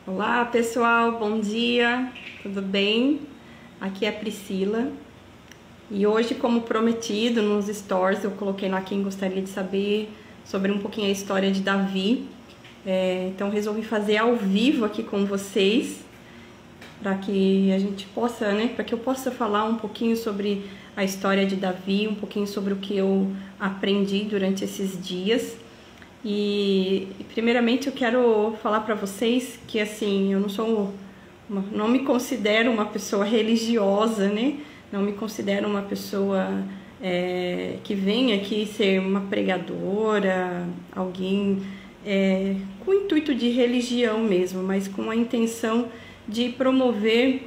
Olá pessoal, bom dia, tudo bem? Aqui é a Priscila e hoje, como prometido nos stories, eu coloquei lá quem gostaria de saber sobre um pouquinho a história de Davi. Então resolvi fazer ao vivo aqui com vocês para que a gente possa, para que eu possa falar um pouquinho sobre a história de Davi, um pouquinho sobre o que eu aprendi durante esses dias. E primeiramente eu quero falar para vocês que assim, eu não me considero uma pessoa religiosa, né? Não me considero uma pessoa que vem aqui ser uma pregadora, alguém com o intuito de religião mesmo, mas com a intenção de promover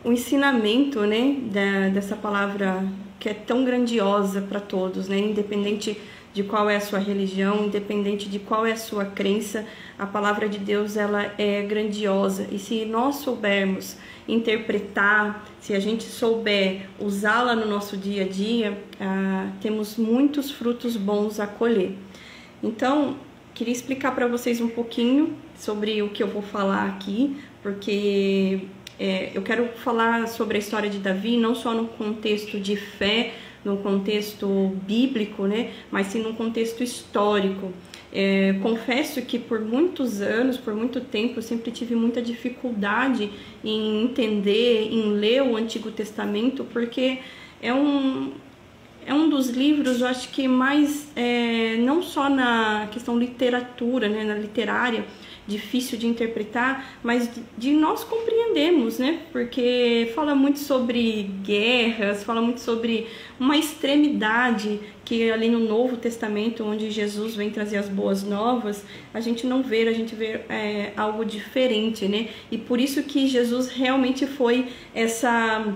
o ensinamento, né, dessa palavra que é tão grandiosa para todos, né? Independente de qual é a sua religião, independente de qual é a sua crença, a palavra de Deus ela é grandiosa. E se nós soubermos interpretar, se a gente souber usá-la no nosso dia a dia, temos muitos frutos bons a colher. Então, queria explicar para vocês um pouquinho sobre o que eu vou falar aqui, porque eu quero falar sobre a história de Davi, não só no contexto de fé, no contexto bíblico, né, mas sim no contexto histórico. Confesso que por muitos anos, por muito tempo, eu sempre tive muita dificuldade em entender, em ler o Antigo Testamento, porque é um dos livros, eu acho que mais, não só na questão literatura, né, na literária, difícil de interpretar, mas de nós compreendermos, né? Porque fala muito sobre guerras, fala muito sobre uma extremidade que ali no Novo Testamento, onde Jesus vem trazer as boas novas, a gente não vê, a gente vê algo diferente, né? E por isso que Jesus realmente foi essa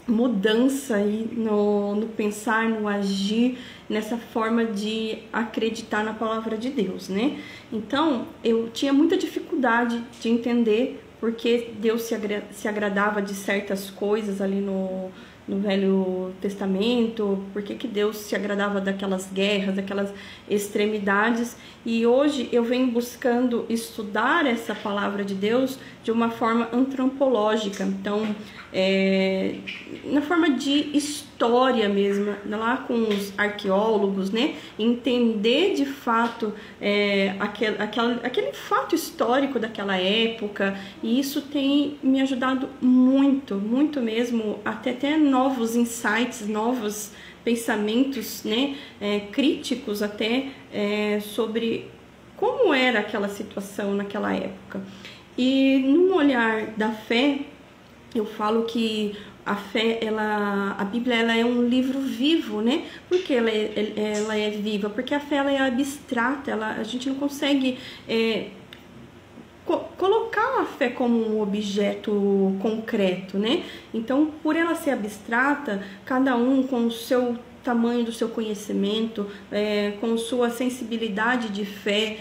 mudança aí no pensar, no agir, nessa forma de acreditar na palavra de Deus, né? Então, eu tinha muita dificuldade de entender porque Deus se agradava de certas coisas ali no Velho Testamento, porque que Deus se agradava daquelas guerras, daquelas extremidades. E hoje eu venho buscando estudar essa palavra de Deus de uma forma antropológica, então na forma de história mesmo, lá com os arqueólogos, né? Entender de fato aquele fato histórico daquela época, e isso tem me ajudado muito, muito mesmo, até novos insights, novos pensamentos, né? Críticos até sobre como era aquela situação naquela época. E num olhar da fé, eu falo que a fé, a Bíblia, ela é um livro vivo, né? Por que ela é viva? Porque a fé ela é abstrata, a gente não consegue colocar a fé como um objeto concreto, né? Então, por ela ser abstrata, cada um com o seu tamanho do seu conhecimento, com sua sensibilidade de fé,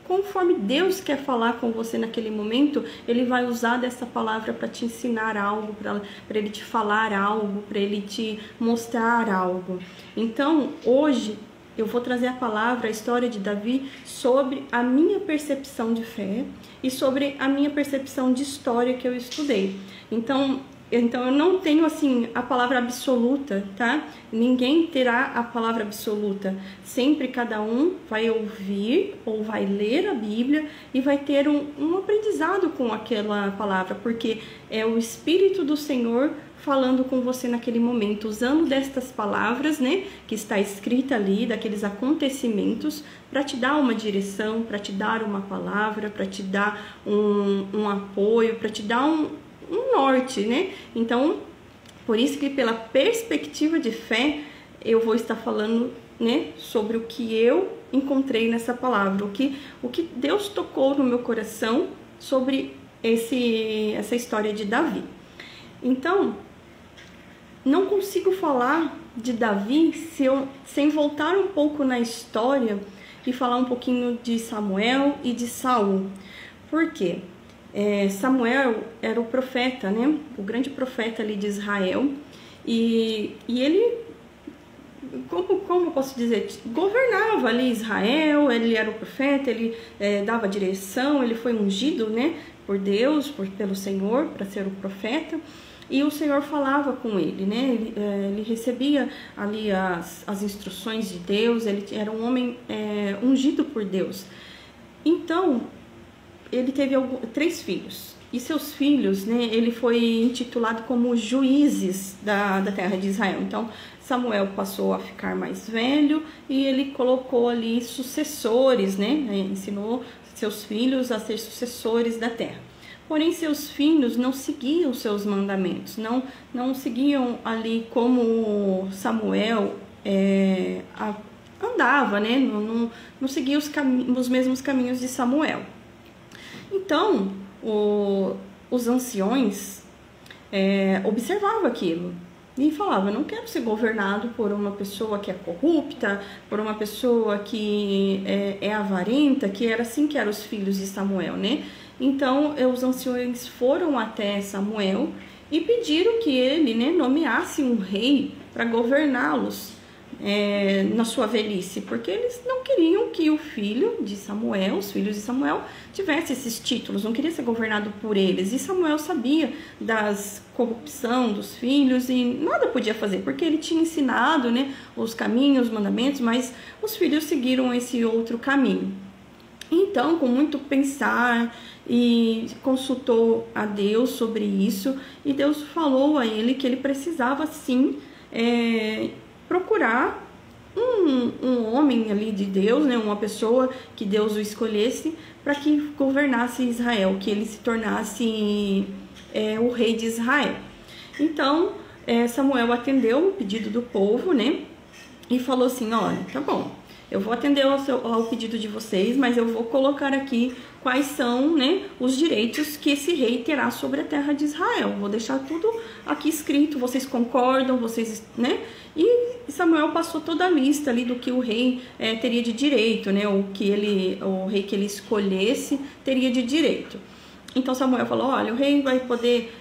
conforme Deus quer falar com você naquele momento, Ele vai usar dessa palavra para te ensinar algo, para Ele te falar algo, para Ele te mostrar algo. Então, hoje, eu vou trazer a palavra, a história de Davi, sobre a minha percepção de fé e sobre a minha percepção de história que eu estudei. Então eu não tenho assim a palavra absoluta, tá? Ninguém terá a palavra absoluta. Sempre cada um vai ouvir ou vai ler a Bíblia e vai ter um aprendizado com aquela palavra, porque é o Espírito do Senhor falando com você naquele momento, usando destas palavras, né, que está escrita ali, daqueles acontecimentos, para te dar uma direção, para te dar uma palavra, para te dar um apoio, para te dar um norte, né? Então, por isso que pela perspectiva de fé, eu vou estar falando, né, sobre o que eu encontrei nessa palavra, o que Deus tocou no meu coração sobre essa história de Davi. Então, não consigo falar de Davi sem voltar um pouco na história e falar um pouquinho de Samuel e de Saul. Por quê? Samuel era o profeta, né? O grande profeta ali de Israel, e ele como eu posso dizer, governava ali Israel, ele era o profeta, ele dava direção, ele foi ungido, né, por Deus, pelo Senhor, para ser o profeta, e o Senhor falava com ele, né, ele recebia ali as instruções de Deus, ele era um homem ungido por Deus. Então, ele teve 3 filhos. E seus filhos, né, ele foi intitulado como juízes da terra de Israel. Então, Samuel passou a ficar mais velho e ele colocou ali sucessores, né, ensinou seus filhos a ser sucessores da terra. Porém, seus filhos não seguiam seus mandamentos, não seguiam ali como Samuel andava, né, não seguia os mesmos caminhos de Samuel. Então, os anciões observavam aquilo e falavam: eu não quero ser governado por uma pessoa que é corrupta, por uma pessoa que é avarenta, que era assim que eram os filhos de Samuel, né? Então, os anciões foram até Samuel e pediram que ele, né, nomeasse um rei para governá-los na sua velhice, porque eles não queriam que o filho de Samuel, os filhos de Samuel, tivesse esses títulos, não queria ser governado por eles. E Samuel sabia das corrupção dos filhos e nada podia fazer, porque ele tinha ensinado, né, os caminhos, os mandamentos, mas os filhos seguiram esse outro caminho. Então, com muito pensar, e consultou a Deus sobre isso, e Deus falou a ele que ele precisava sim procurar um homem ali de Deus, né, uma pessoa que Deus o escolhesse para que governasse Israel, que ele se tornasse o rei de Israel. Então, Samuel atendeu o pedido do povo, né, e falou assim: olha, tá bom, eu vou atender ao pedido de vocês, mas eu vou colocar aqui quais são, né, os direitos que esse rei terá sobre a terra de Israel. Vou deixar tudo aqui escrito, vocês concordam, vocês, né? E Samuel passou toda a lista ali do que o rei teria de direito, né? O rei que ele escolhesse teria de direito. Então Samuel falou: olha, o rei vai poder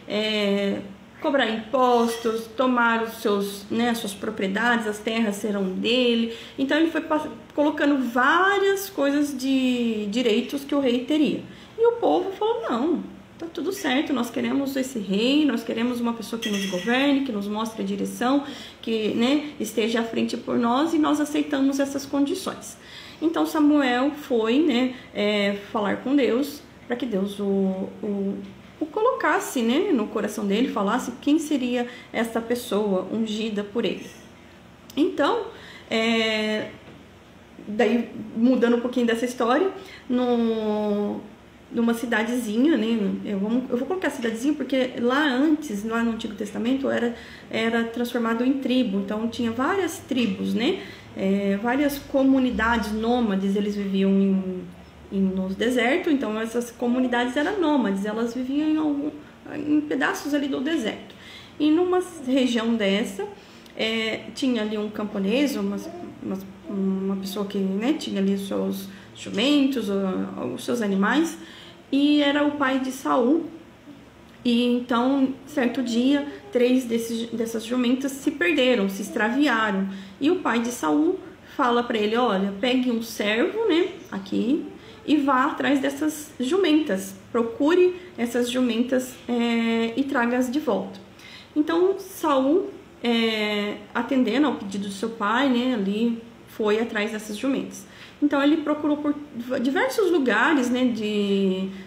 cobrar impostos, tomar os seus, né, as suas propriedades, as terras serão dele. Então ele foi colocando várias coisas de direitos que o rei teria. E o povo falou: não, tá tudo certo, nós queremos esse rei, nós queremos uma pessoa que nos governe, que nos mostre a direção, que, né, esteja à frente por nós, e nós aceitamos essas condições. Então Samuel foi, né, falar com Deus para que Deus o colocasse, né, no coração dele, falasse quem seria essa pessoa ungida por ele. Então, daí mudando um pouquinho dessa história, numa cidadezinha, né, eu vou colocar cidadezinha porque lá antes, lá no Antigo Testamento, era transformado em tribo, então tinha várias tribos, né, várias comunidades nômades, eles viviam no deserto. Então essas comunidades eram nômades, elas viviam em pedaços ali do deserto. E numa região dessa, tinha ali um camponês, uma pessoa que, né, tinha ali os seus jumentos, os seus animais, e era o pai de Saul. E então, certo dia, 3 dessas jumentas se perderam, se extraviaram. E o pai de Saul fala para ele: olha, pegue um servo, né, aqui, e vá atrás dessas jumentas, procure essas jumentas e traga-as de volta. Então Saul, atendendo ao pedido do seu pai, né, ali foi atrás dessas jumentas. Então ele procurou por diversos lugares, né,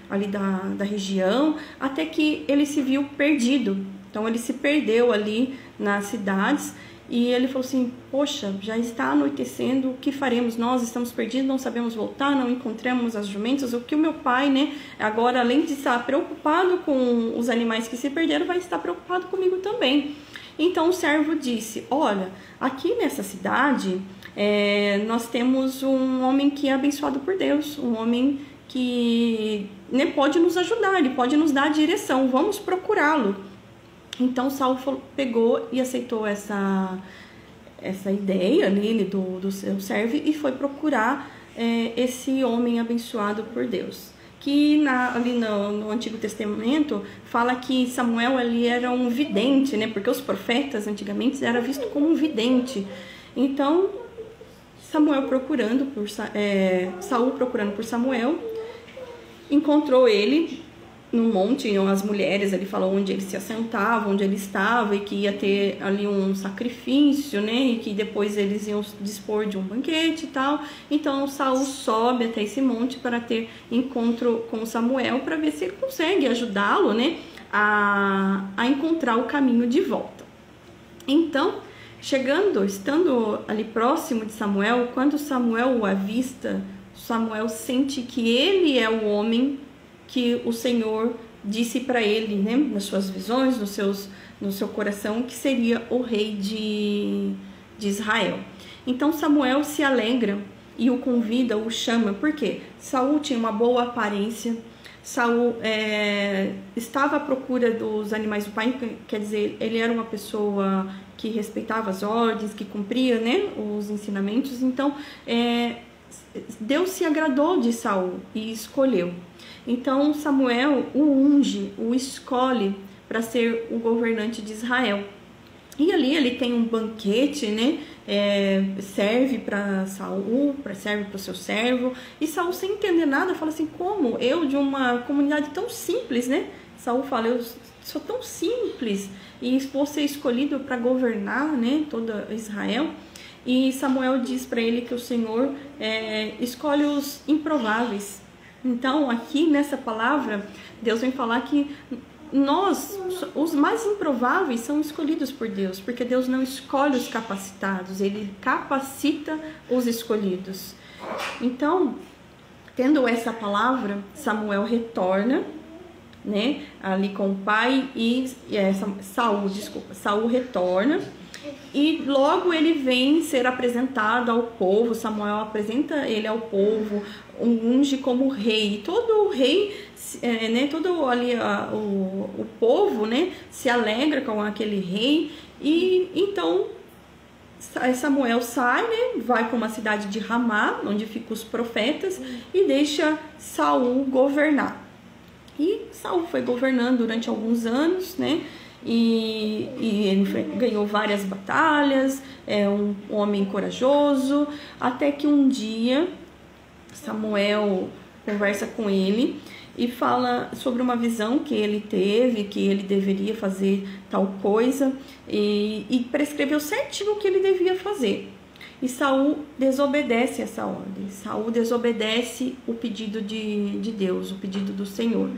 ali da região, até que ele se viu perdido. Então ele se perdeu ali nas cidades. E ele falou assim: poxa, já está anoitecendo, o que faremos? Nós estamos perdidos, não sabemos voltar, não encontramos as jumentas. O que o meu pai, né, agora, além de estar preocupado com os animais que se perderam, vai estar preocupado comigo também. Então o servo disse: olha, aqui nessa cidade nós temos um homem que é abençoado por Deus, um homem que, né, pode nos ajudar, ele pode nos dar a direção, vamos procurá-lo. Então Saul pegou e aceitou essa ideia nele do seu servo e foi procurar esse homem abençoado por Deus. Que ali no Antigo Testamento fala que Samuel ali era um vidente, né? Porque os profetas antigamente eram vistos como um vidente. Então Saul procurando por Samuel, encontrou ele no monte, as mulheres, ele falou onde ele se assentava, onde ele estava, e que ia ter ali um sacrifício, né, e que depois eles iam dispor de um banquete e tal. Então Saul sobe até esse monte para ter encontro com Samuel, para ver se ele consegue ajudá-lo, né, a encontrar o caminho de volta. Então, estando ali próximo de Samuel, quando Samuel o avista, Samuel sente que ele é o homem que o Senhor disse para ele, né, nas suas visões, no seu coração, que seria o rei de Israel. Então Samuel se alegra e o convida, o chama, porque Saul tinha uma boa aparência, Saul estava à procura dos animais do pai, quer dizer, ele era uma pessoa que respeitava as ordens, que cumpria, né, os ensinamentos. Então Deus se agradou de Saul e escolheu. Então Samuel o unge, o escolhe para ser o governante de Israel. E ali ele tem um banquete, né? Serve para Saul, serve para o seu servo. E Saul, sem entender nada, fala assim: como eu, de uma comunidade tão simples, né? Saul fala: eu sou tão simples e vou ser escolhido para governar, né, toda Israel. E Samuel diz para ele que o Senhor escolhe os improváveis. Então, aqui nessa palavra, Deus vem falar que nós, os mais improváveis, são escolhidos por Deus, porque Deus não escolhe os capacitados, Ele capacita os escolhidos. Então, tendo essa palavra, Samuel retorna, né, ali com o pai Saul retorna. E logo ele vem ser apresentado ao povo. Samuel apresenta ele ao povo, unge como rei. E todo o rei, né, todo ali o povo, né, se alegra com aquele rei. E então Samuel sai, né, vai para uma cidade de Ramá, onde ficam os profetas, e deixa Saul governar. E Saul foi governando durante alguns anos, né? E ele ganhou várias batalhas, um homem corajoso, até que um dia Samuel conversa com ele e fala sobre uma visão que ele teve, que ele deveria fazer tal coisa, e prescreveu certinho o que ele devia fazer. E Saul desobedece essa ordem, Saul desobedece o pedido de Deus, o pedido do Senhor.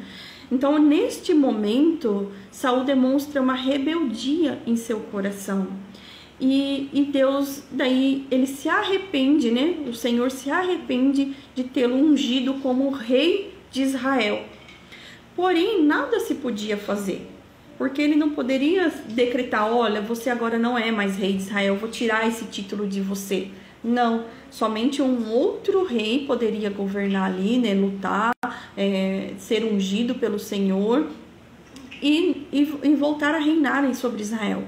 Então, neste momento, Saul demonstra uma rebeldia em seu coração. E Deus, daí, ele se arrepende, né? O Senhor se arrepende de tê-lo ungido como rei de Israel. Porém, nada se podia fazer, porque ele não poderia decretar: olha, você agora não é mais rei de Israel, vou tirar esse título de você. Não, somente um outro rei poderia governar ali, né, lutar, ser ungido pelo Senhor e voltar a reinar sobre Israel.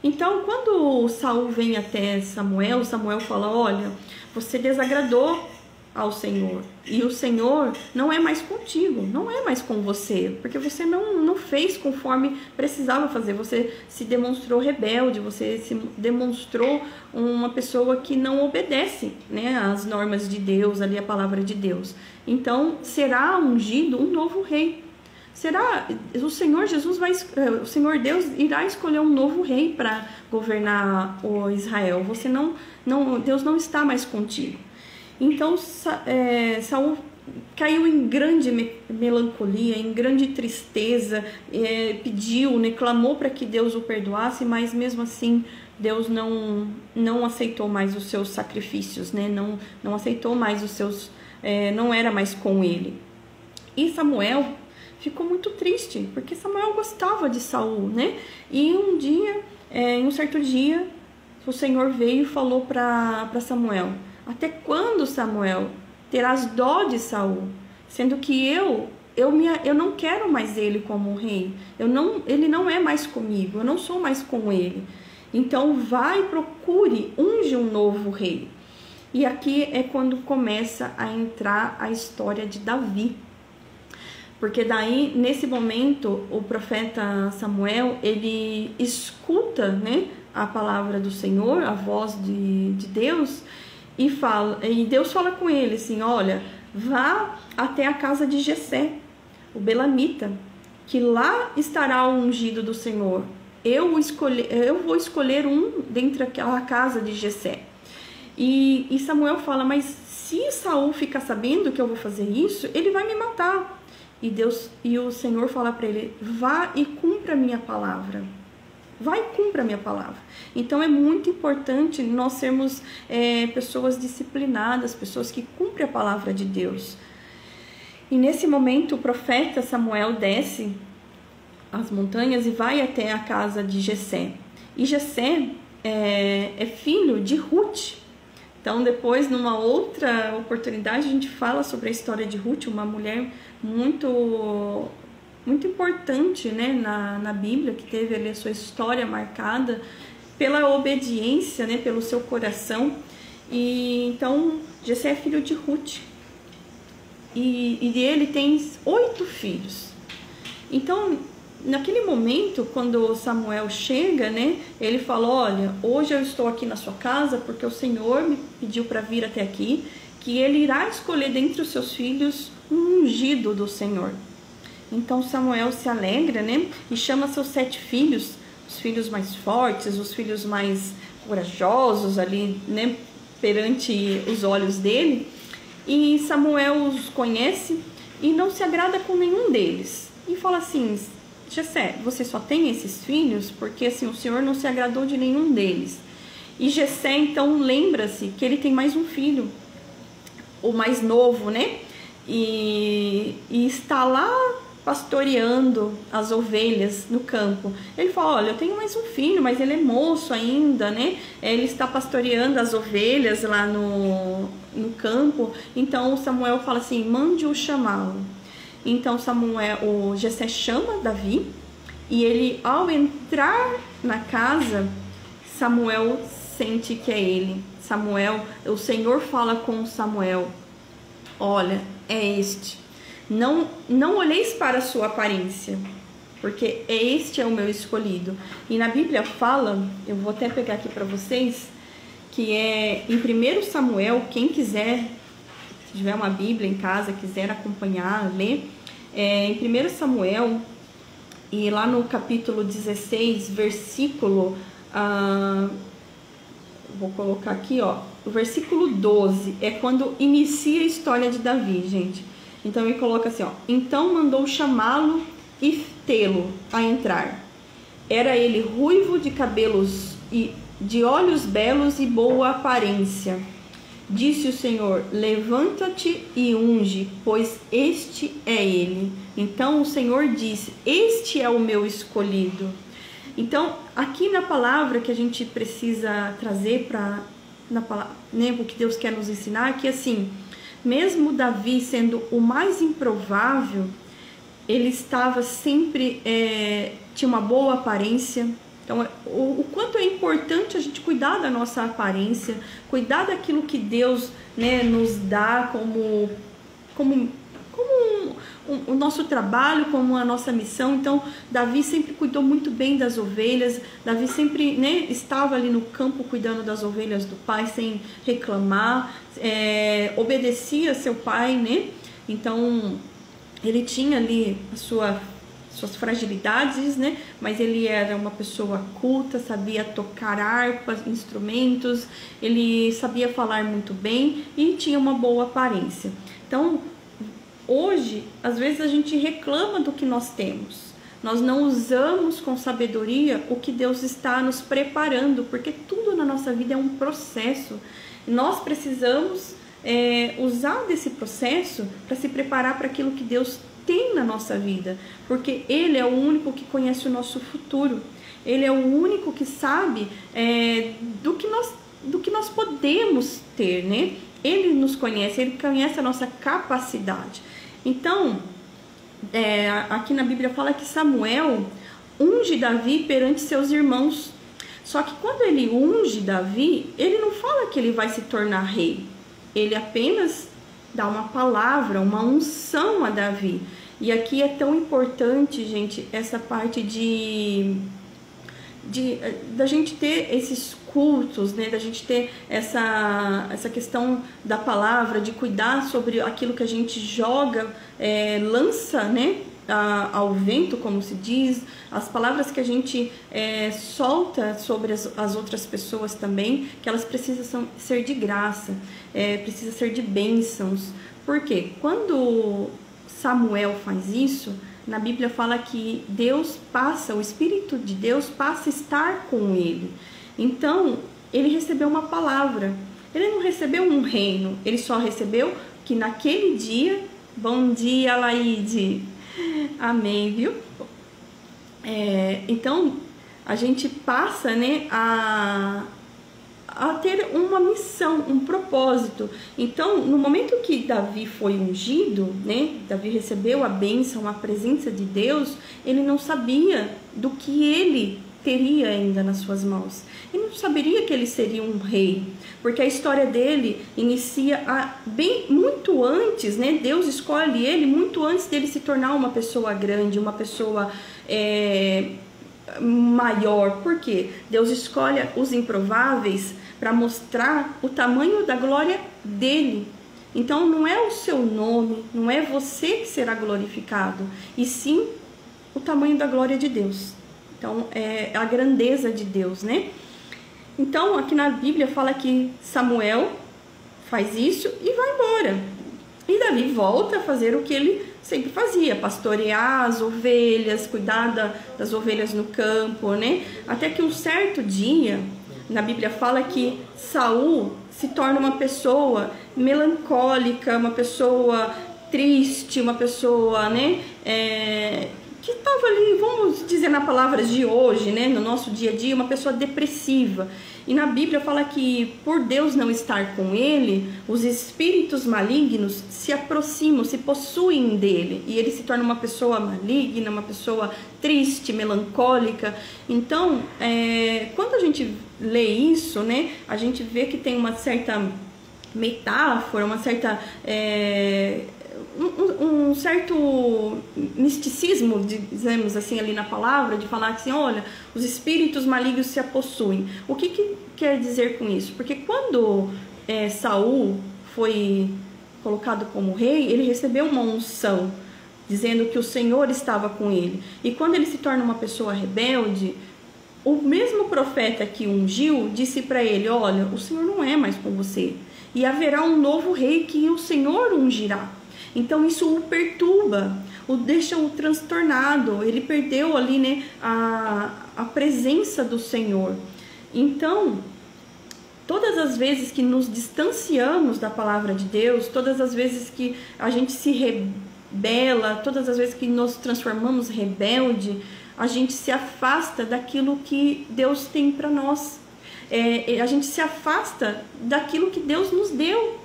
Então, quando Saul vem até Samuel, Samuel fala: olha, você desagradou ao Senhor, e o Senhor não é mais contigo, não é mais com você, porque você não fez conforme precisava fazer, você se demonstrou rebelde, você se demonstrou uma pessoa que não obedece, né, às normas de Deus, ali a palavra de Deus. Então será ungido um novo rei. O Senhor Jesus o Senhor Deus irá escolher um novo rei para governar o Israel. Deus não está mais contigo. Então Saul caiu em grande melancolia, em grande tristeza, pediu, né, clamou para que Deus o perdoasse, mas mesmo assim Deus não aceitou mais os seus sacrifícios, né? Não aceitou mais os seus, não era mais com ele. E Samuel ficou muito triste, porque Samuel gostava de Saul, né? E em um certo dia, o Senhor veio e falou para Samuel: até quando, Samuel, terás dó de Saul, sendo que eu não quero mais ele como rei, ele não é mais comigo, eu não sou mais com ele. Então vai, procure, unge um novo rei. E aqui é quando começa a entrar a história de Davi. Porque daí, nesse momento, o profeta Samuel, ele escuta, né, a palavra do Senhor, a voz de Deus, e Deus fala com ele assim: olha, vá até a casa de Jessé, o belamita, que lá estará o ungido do Senhor. Eu vou escolher um dentre aquela casa de Jessé. E Samuel fala: mas se Saul ficar sabendo que eu vou fazer isso, ele vai me matar. E o Senhor fala para ele: vá e cumpra a minha palavra. Vai e cumpra a minha palavra. Então é muito importante nós sermos pessoas disciplinadas, pessoas que cumprem a palavra de Deus. E nesse momento o profeta Samuel desce as montanhas e vai até a casa de Jessé. E Jessé é filho de Ruth. Então depois, numa outra oportunidade, a gente fala sobre a história de Ruth, uma mulher muito importante, né, na Bíblia, que teve ali a sua história marcada pela obediência, né, pelo seu coração. E então Jessé é filho de Ruth, e ele tem 8 filhos. Então naquele momento, quando Samuel chega, né, ele fala: olha, hoje eu estou aqui na sua casa porque o Senhor me pediu para vir até aqui, que ele irá escolher dentre os seus filhos um ungido do Senhor. Então Samuel se alegra, né, e chama seus 7 filhos, os filhos mais fortes, os filhos mais corajosos ali, né, perante os olhos dele. E Samuel os conhece e não se agrada com nenhum deles. E fala assim: Jessé, você só tem esses filhos porque assim, o Senhor não se agradou de nenhum deles. E Jessé então lembra-se que ele tem mais um filho, o mais novo, né? E está lá pastoreando as ovelhas no campo. Ele fala: olha, eu tenho mais um filho, mas ele é moço ainda, né? Ele está pastoreando as ovelhas lá no campo. Então Samuel fala assim: mande-o chamá-lo. Então o Jessé chama Davi, e ele, ao entrar na casa, Samuel sente que é ele. O Senhor fala com Samuel: olha, é este. Não olheis para a sua aparência, porque este é o meu escolhido. E na Bíblia fala, eu vou até pegar aqui para vocês, que é em 1 Samuel, quem quiser, se tiver uma Bíblia em casa, quiser acompanhar, ler, em 1 Samuel, e lá no capítulo 16, versículo, vou colocar aqui, ó, o versículo 12, é quando inicia a história de Davi, gente. Então ele coloca assim, ó: então mandou chamá-lo e tê-lo a entrar. Era ele ruivo, de cabelos e de olhos belos e boa aparência. Disse o Senhor: levanta-te e unge, pois este é ele. Então o Senhor disse: este é o meu escolhido. Então aqui na palavra que a gente precisa trazer o que Deus quer nos ensinar, que assim, mesmo Davi sendo o mais improvável, ele estava sempre, tinha uma boa aparência. Então, o quanto é importante a gente cuidar da nossa aparência, cuidar daquilo que Deus, né, nos dá como o nosso trabalho, como a nossa missão. Então, Davi sempre cuidou muito bem das ovelhas. Davi sempre, né, estava ali no campo cuidando das ovelhas do pai, sem reclamar, obedecia seu pai, né? Então, ele tinha ali suas fragilidades, né? Mas ele era uma pessoa culta, sabia tocar harpas, instrumentos, ele sabia falar muito bem e tinha uma boa aparência. Então, hoje, às vezes a gente reclama do que nós temos. Nós não usamos com sabedoria o que Deus está nos preparando, porque tudo na nossa vida é um processo. Nós precisamos usar desse processo para se preparar para aquilo que Deus tem na nossa vida, porque Ele é o único que conhece o nosso futuro. Ele é o único que sabe do que nós podemos ter, né? Ele nos conhece, Ele conhece a nossa capacidade. Então, aqui na Bíblia fala que Samuel unge Davi perante seus irmãos. Só que quando ele unge Davi, ele não fala que ele vai se tornar rei. Ele apenas dá uma palavra, uma unção a Davi. E aqui é tão importante, gente, essa parte de da gente ter esses cultos, né, da gente ter essa questão da palavra, de cuidar sobre aquilo que a gente joga, lança, né, ao vento, como se diz, as palavras que a gente solta sobre as outras pessoas também, que elas precisam ser de graça, precisa ser de bênçãos. Porque quando Samuel faz isso, na Bíblia fala que Deus passa, o Espírito de Deus passa a estar com ele. Então, ele recebeu uma palavra. Ele não recebeu um reino, ele só recebeu que naquele dia, bom dia, Laide, amém, viu? Então, a gente passa, né, a ter uma missão, um propósito. Então, no momento que Davi foi ungido, né, Davi recebeu a bênção, a presença de Deus, ele não sabia do que ele teria ainda nas suas mãos. Ele não saberia que ele seria um rei, porque a história dele inicia muito antes, né? Deus escolhe ele muito antes dele se tornar uma pessoa grande, uma pessoa maior. Por quê? Deus escolhe os improváveis para mostrar o tamanho da glória dele. Então não é o seu nome, não é você que será glorificado, e sim o tamanho da glória de Deus. Então é a grandeza de Deus, né? Então aqui na Bíblia fala que Samuel faz isso e vai embora. E Davi volta a fazer o que ele sempre fazia, pastorear as ovelhas, cuidar das ovelhas no campo, né? Até que um certo dia, na Bíblia fala que Saul se torna uma pessoa melancólica, uma pessoa triste, uma pessoa, né, que estava ali, vamos dizer na palavras de hoje, né, no nosso dia a dia, uma pessoa depressiva. E na Bíblia fala que por Deus não estar com ele, os espíritos malignos se aproximam, se possuem dele. E ele se torna uma pessoa maligna, uma pessoa triste, melancólica. Então, quando a gente lê isso, né, a gente vê que tem uma certa metáfora, uma certa... um certo misticismo, dizemos assim, ali na palavra, de falar assim, olha, os espíritos malignos se possuem. O que quer dizer com isso? Porque quando Saul foi colocado como rei, ele recebeu uma unção, dizendo que o Senhor estava com ele. E quando ele se torna uma pessoa rebelde, o mesmo profeta que ungiu disse para ele, olha, o Senhor não é mais com você, e haverá um novo rei que o Senhor ungirá. Então isso o perturba, o deixa transtornado, ele perdeu ali, né, a presença do Senhor. Então, todas as vezes que nos distanciamos da palavra de Deus, todas as vezes que a gente se rebela, todas as vezes que nos transformamos rebelde, a gente se afasta daquilo que Deus tem para nós. A gente se afasta daquilo que Deus nos deu.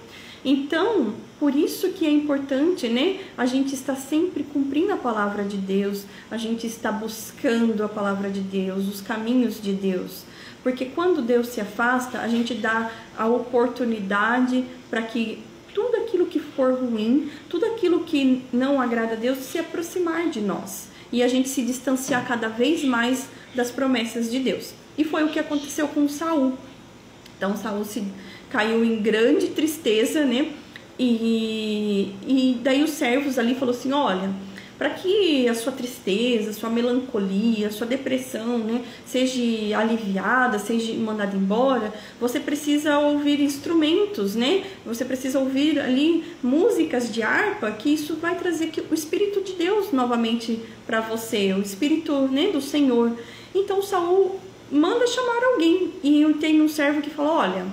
Então, por isso que é importante, né, a gente está sempre cumprindo a palavra de Deus, a gente está buscando a palavra de Deus, os caminhos de Deus. Porque quando Deus se afasta, a gente dá a oportunidade para que tudo aquilo que for ruim, tudo aquilo que não agrada a Deus, se aproximar de nós. E a gente se distanciar cada vez mais das promessas de Deus. E foi o que aconteceu com Saul. Então Saul caiu em grande tristeza, né? E daí os servos ali falaram assim, olha, para que a sua tristeza, a sua melancolia, a sua depressão, né, seja aliviada, seja mandada embora, você precisa ouvir instrumentos, né? Você precisa ouvir ali músicas de harpa, que isso vai trazer o Espírito de Deus novamente para você, o Espírito, né, do Senhor. Então Saul manda chamar alguém, e tem um servo que fala, olha,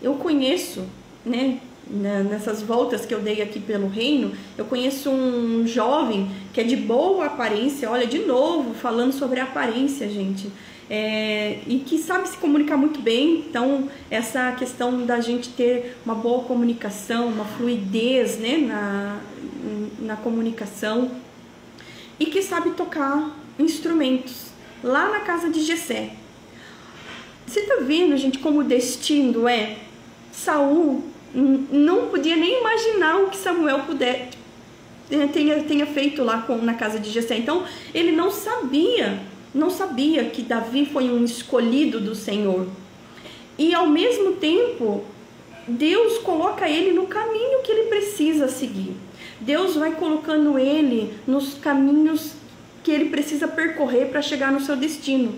eu conheço, né, nessas voltas que eu dei aqui pelo reino, eu conheço um jovem que é de boa aparência, olha, de novo, falando sobre a aparência, gente, e que sabe se comunicar muito bem. Então, essa questão da gente ter uma boa comunicação, uma fluidez, né, na comunicação, e que sabe tocar instrumentos, lá na casa de Jessé. Você tá vendo, gente, como o destino é? Saul não podia nem imaginar o que Samuel tenha feito lá na casa de Jessé. Então, ele não sabia não sabia que Davi foi um escolhido do Senhor. E ao mesmo tempo, Deus coloca ele no caminho que ele precisa seguir. Deus vai colocando ele nos caminhos que ele precisa percorrer para chegar no seu destino.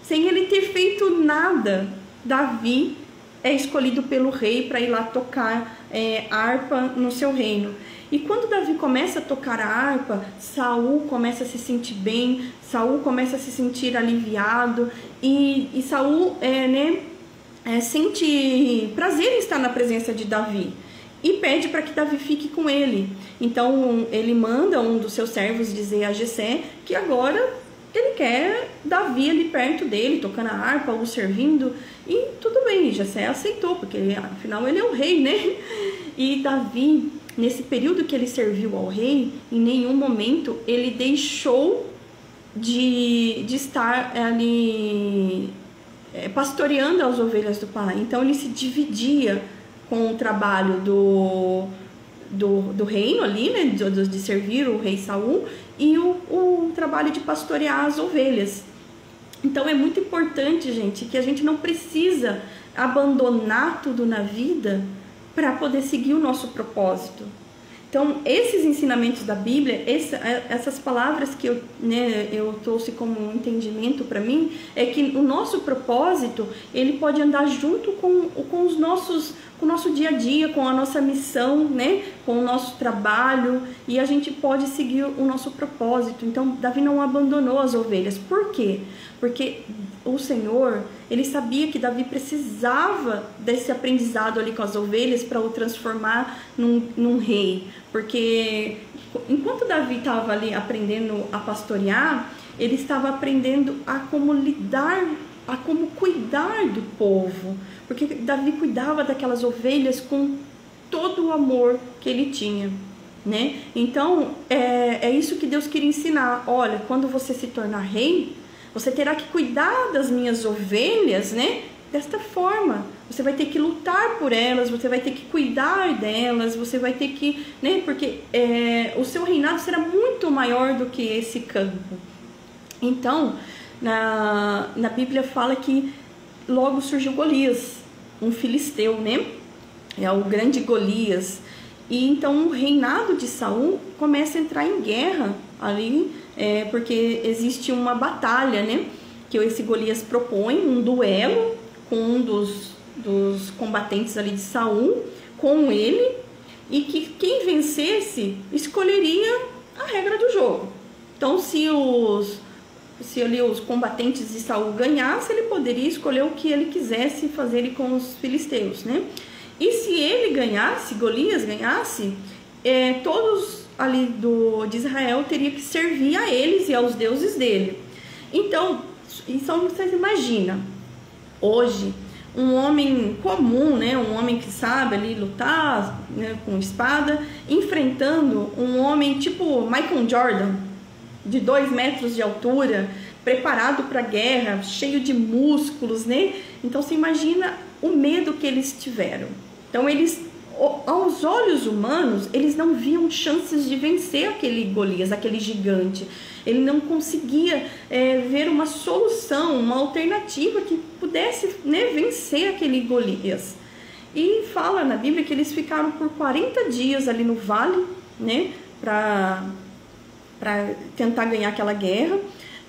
Sem ele ter feito nada, Davi é escolhido pelo rei para ir lá tocar harpa no seu reino. E quando Davi começa a tocar a harpa, Saul começa a se sentir bem, Saul começa a se sentir aliviado, e Saul sente prazer em estar na presença de Davi e pede para que Davi fique com ele. Então ele manda um dos seus servos dizer a Jessé que agora ele quer Davi ali perto dele, tocando a harpa, o servindo, e tudo bem, Jessé aceitou, porque afinal ele é o rei, né? E Davi, nesse período que ele serviu ao rei, em nenhum momento ele deixou de estar ali pastoreando as ovelhas do pai. Então ele se dividia com o trabalho do reino ali, né, de servir o rei Saul, e o trabalho de pastorear as ovelhas. Então é muito importante, gente, que a gente não precisa abandonar tudo na vida para poder seguir o nosso propósito. Então, esses ensinamentos da Bíblia, essas palavras que eu trouxe como um entendimento para mim, é que o nosso propósito, ele pode andar junto com o nosso dia a dia, com a nossa missão, né? Com o nosso trabalho, e a gente pode seguir o nosso propósito. Então, Davi não abandonou as ovelhas. Por quê? Porque o Senhor, ele sabia que Davi precisava desse aprendizado ali com as ovelhas para o transformar num rei. Porque enquanto Davi estava ali aprendendo a pastorear, ele estava aprendendo a como lidar, a como cuidar do povo. Porque Davi cuidava daquelas ovelhas com todo o amor que ele tinha, né? Então, é isso que Deus queria ensinar. Olha, quando você se tornar rei, você terá que cuidar das minhas ovelhas, né? Desta forma, você vai ter que lutar por elas, você vai ter que cuidar delas, você vai ter que, né? Porque o seu reinado será muito maior do que esse campo. Então, na Bíblia fala que logo surgiu Golias, um filisteu, né? É o grande Golias. E então o reinado de Saul começa a entrar em guerra ali, porque existe uma batalha, né? Que esse Golias propõe um duelo com um dos combatentes ali de Saul, com ele, e que quem vencesse escolheria a regra do jogo. Então, se ali os combatentes de Saul ganhassem, ele poderia escolher o que ele quisesse fazer ali com os filisteus, né? E se ele ganhasse, Golias ganhasse, todos ali de Israel teriam que servir a eles e aos deuses dele. Então vocês imaginam, hoje, um homem comum, né, um homem que sabe ali lutar, né, com espada, enfrentando um homem tipo Michael Jordan, de 2 metros de altura, preparado para a guerra, cheio de músculos, né? Então você imagina o medo que eles tiveram. Então eles, aos olhos humanos, eles não viam chances de vencer aquele Golias, aquele gigante. Ele não conseguia ver uma solução, uma alternativa que pudesse, né, vencer aquele Golias. E fala na Bíblia que eles ficaram por 40 dias ali no vale, né, para tentar ganhar aquela guerra.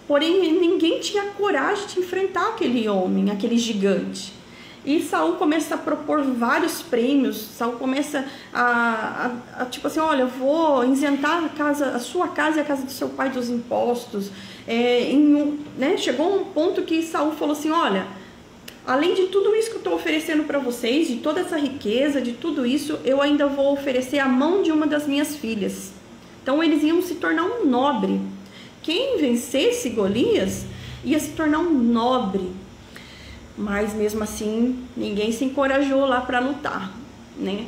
Porém, ninguém tinha coragem de enfrentar aquele homem, aquele gigante. E Saul começa a propor vários prêmios. Saul começa a tipo assim, olha, eu vou isentar a sua casa e a casa do seu pai dos impostos. Né? Chegou um ponto que Saul falou assim, olha, além de tudo isso que eu estou oferecendo para vocês, de toda essa riqueza, de tudo isso, eu ainda vou oferecer a mão de uma das minhas filhas. Então eles iam se tornar um nobre. Quem vencesse Golias ia se tornar um nobre. Mas mesmo assim, ninguém se encorajou lá para lutar, né?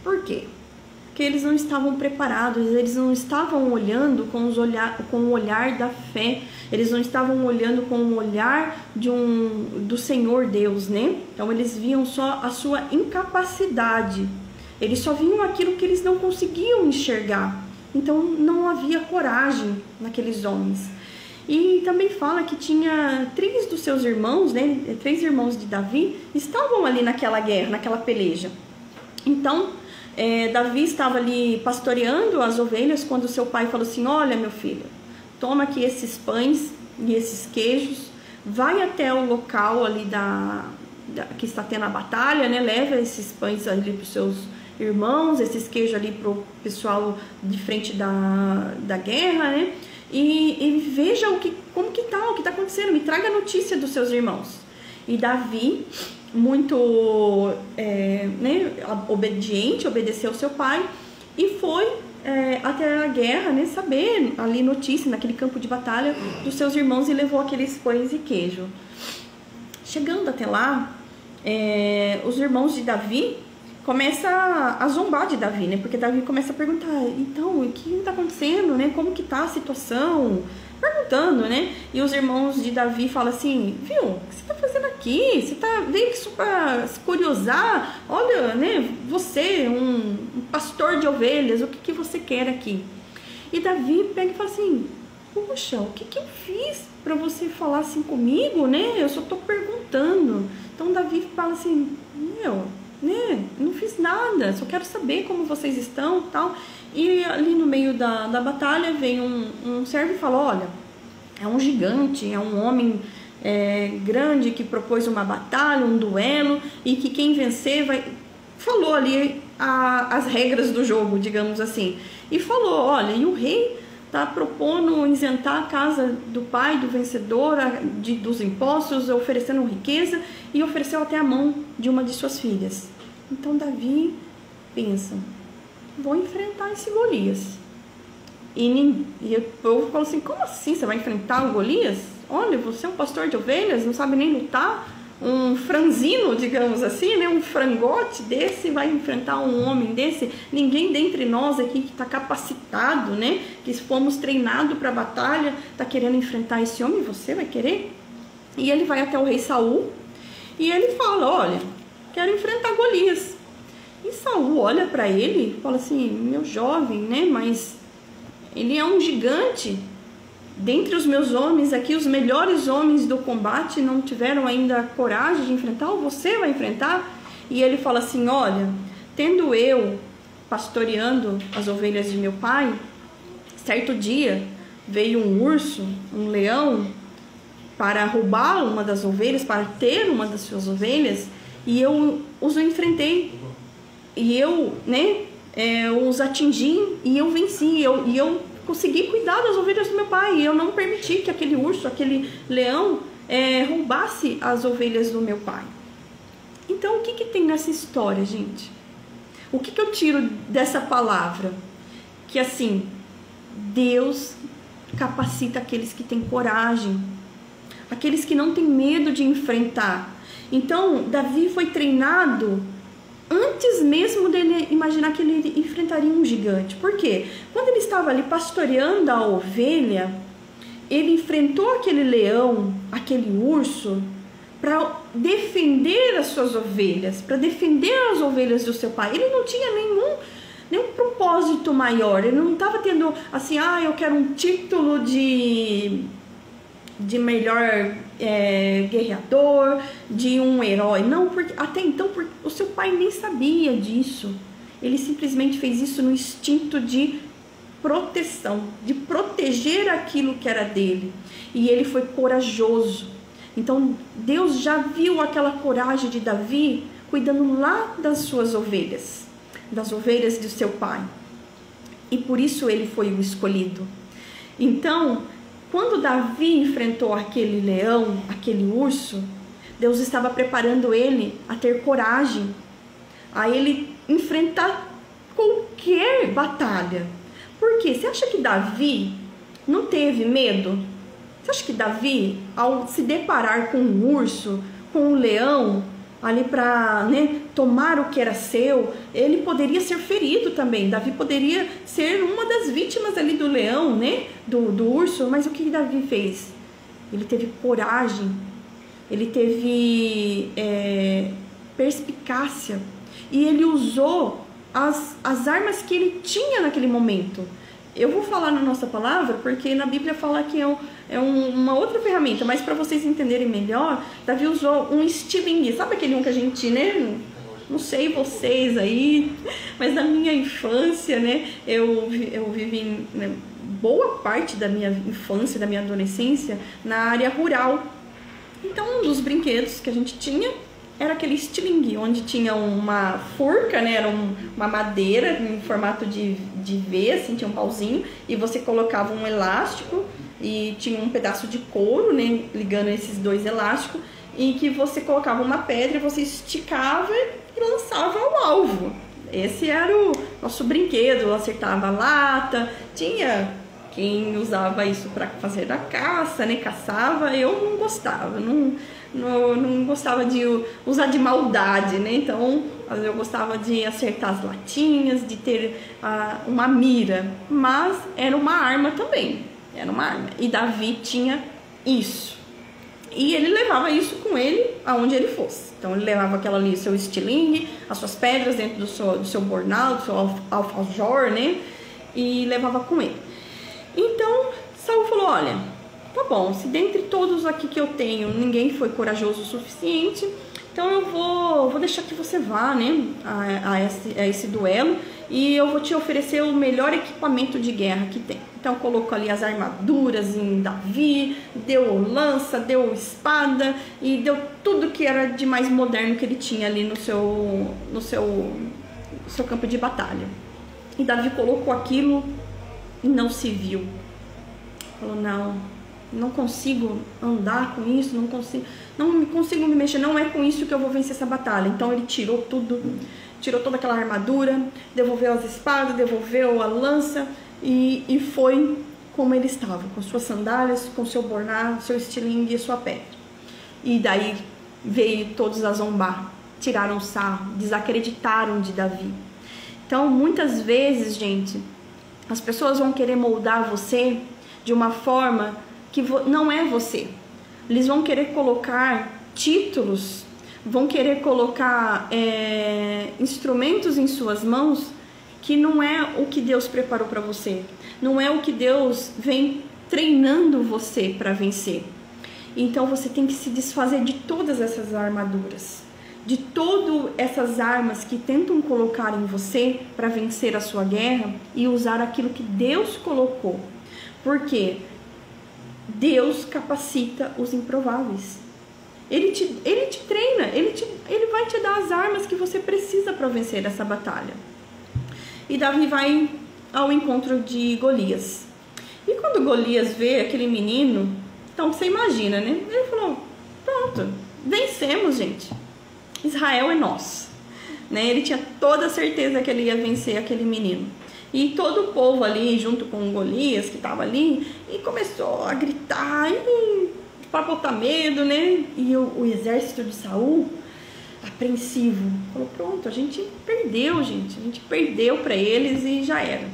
Por quê? Porque eles não estavam preparados, eles não estavam olhando com o olhar da fé, eles não estavam olhando com o olhar do Senhor Deus, né? Então eles viam só a sua incapacidade, eles só viam aquilo que eles não conseguiam enxergar. Então não havia coragem naqueles homens. E também fala que tinha 3 dos seus irmãos, né, 3 irmãos de Davi, estavam ali naquela guerra, naquela peleja. Então, Davi estava ali pastoreando as ovelhas quando seu pai falou assim: olha, meu filho, toma aqui esses pães e esses queijos, vai até o local ali que está tendo a batalha, né? Leva esses pães ali para os seus irmãos, esses queijos ali para o pessoal de frente da guerra, né? E veja como que tá, o que está acontecendo, me traga a notícia dos seus irmãos. E Davi, muito né, obediente, obedeceu ao seu pai e foi até a guerra, né, saber ali notícia naquele campo de batalha dos seus irmãos, e levou aqueles pães e queijo. Chegando até lá, os irmãos de Davi começam a zombar de Davi, né? Porque Davi começa a perguntar: então, o que está acontecendo, né? Como que tá a situação? Perguntando, né? E os irmãos de Davi falam assim: viu, o que você está fazendo aqui? Você veio aqui só para se curiosar? Olha, né? Você, um pastor de ovelhas, o que você quer aqui? E Davi pega e fala assim: poxa, o que eu fiz para você falar assim comigo, né? Eu só estou perguntando. Então Davi fala assim: né? Não fiz nada, só quero saber como vocês estão, tal. E ali no meio da batalha vem um servo e fala: olha, é um gigante, é um homem grande que propôs uma batalha, um duelo, e que quem vencer vai... Falou ali as regras do jogo, digamos assim. E falou: olha, e o rei está propondo isentar a casa do pai do vencedor dos impostos, oferecendo riqueza, e ofereceu até a mão de uma de suas filhas. Então Davi pensa: vou enfrentar esse Golias. E o povo falou assim: como assim você vai enfrentar o Golias? Olha, você é um pastor de ovelhas, não sabe nem lutar. Um franzino, digamos assim, né? Um frangote desse vai enfrentar um homem desse? Ninguém dentre nós aqui que está capacitado, né? Que fomos treinados para a batalha, está querendo enfrentar esse homem. Você vai querer? E ele vai até o rei Saul e ele fala: olha, quero enfrentar Golias. E Saul olha para ele e fala assim: meu jovem, né? Mas ele é um gigante. Dentre os meus homens aqui, os melhores homens do combate não tiveram ainda coragem de enfrentar, ou você vai enfrentar? E ele fala assim: olha, tendo eu pastoreando as ovelhas de meu pai, certo dia veio um urso, um leão, para roubar uma das ovelhas, para ter uma das suas ovelhas, e eu os enfrentei, e eu, né, os atingi, e eu venci, e eu consegui cuidar das ovelhas do meu pai, e eu não permiti que aquele urso, aquele leão roubasse as ovelhas do meu pai. Então, o que tem nessa história, gente? O que eu tiro dessa palavra? Que assim, Deus capacita aqueles que têm coragem, aqueles que não têm medo de enfrentar. Então, Davi foi treinado antes mesmo dele imaginar que ele enfrentaria um gigante. Por quê? Quando ele estava ali pastoreando a ovelha, ele enfrentou aquele leão, aquele urso, para defender as suas ovelhas, para defender as ovelhas do seu pai. Ele não tinha nenhum propósito maior. Ele não estava tendo assim: eu quero um título de melhor guerreador, de um herói. Não, porque até então o seu pai nem sabia disso. Ele simplesmente fez isso no instinto de proteção, de proteger aquilo que era dele. E ele foi corajoso. Então Deus já viu aquela coragem de Davi cuidando lá das suas ovelhas, das ovelhas do seu pai. E por isso ele foi o escolhido. Então, quando Davi enfrentou aquele leão, aquele urso, Deus estava preparando ele a ter coragem, a ele enfrentar qualquer batalha. Por quê? Você acha que Davi não teve medo? Você acha que Davi, ao se deparar com um urso, com um leão, ali para, né, tomar o que era seu, ele poderia ser ferido também. Davi poderia ser uma das vítimas ali do leão, né, do urso. Mas o que Davi fez? Ele teve coragem, ele teve perspicácia, e ele usou as armas que ele tinha naquele momento. eu vou falar na nossa palavra, porque na Bíblia fala que uma outra ferramenta, mas para vocês entenderem melhor, Davi usou um estilingue. Sabe aquele um que a gente, né? Não sei vocês aí, mas na minha infância, né? Eu vivi, né, boa parte da minha infância, da minha adolescência, na área rural. Então, um dos brinquedos que a gente tinha era aquele estilingue, onde tinha uma forca, né? Era uma madeira em formato de V, assim, tinha um pauzinho, e você colocava um elástico e tinha um pedaço de couro, né? Ligando esses dois elásticos, e que você colocava uma pedra e você esticava e lançava ao alvo. Esse era o nosso brinquedo, acertava a lata, tinha quem usava isso para fazer a caça, né? Caçava. Eu não gostava, não gostava de usar de maldade, né? Então, eu gostava de acertar as latinhas, de ter uma mira, mas era uma arma também, era uma arma. E Davi tinha isso. E ele levava isso com ele aonde ele fosse. Então ele levava aquela ali, seu estilingue, as suas pedras dentro do seu bornal, do seu alfajor, né? E levava com ele. Então Saul falou: olha, tá bom, se dentre todos aqui que eu tenho ninguém foi corajoso o suficiente, então eu vou deixar que você vá, né, a esse duelo, e eu vou te oferecer o melhor equipamento de guerra que tem. Então colocou ali as armaduras em Davi, deu lança, deu espada e deu tudo que era de mais moderno que ele tinha ali no seu campo de batalha. E Davi colocou aquilo e não se viu. Falou: não consigo andar com isso, não consigo me mexer, não é com isso que eu vou vencer essa batalha. Então ele tirou tudo, tirou toda aquela armadura, devolveu as espadas, devolveu a lança e foi como ele estava, com suas sandálias, com seu borná, seu estilingue e sua pedra. E daí veio todos a zombar, tiraram sarro, desacreditaram de Davi. Então muitas vezes, gente, as pessoas vão querer moldar você de uma forma que não é você. Eles vão querer colocar títulos, vão querer colocar instrumentos em suas mãos que não é o que Deus preparou para você. Não é o que Deus vem treinando você para vencer. Então você tem que se desfazer de todas essas armaduras, de todas essas armas que tentam colocar em você para vencer a sua guerra, e usar aquilo que Deus colocou. Porque Deus capacita os improváveis. Ele te treina, ele vai te dar as armas que você precisa para vencer essa batalha. E Davi vai ao encontro de Golias. E quando Golias vê aquele menino, então você imagina, né? Ele falou: pronto, vencemos, gente. Israel é nosso, né? Ele tinha toda a certeza que ele ia vencer aquele menino. E todo o povo ali, junto com Golias, que estava ali, e começou a gritar, para botar medo, né? E o exército de Saul, apreensivo, falou: pronto, a gente perdeu, gente. A gente perdeu para eles e já era.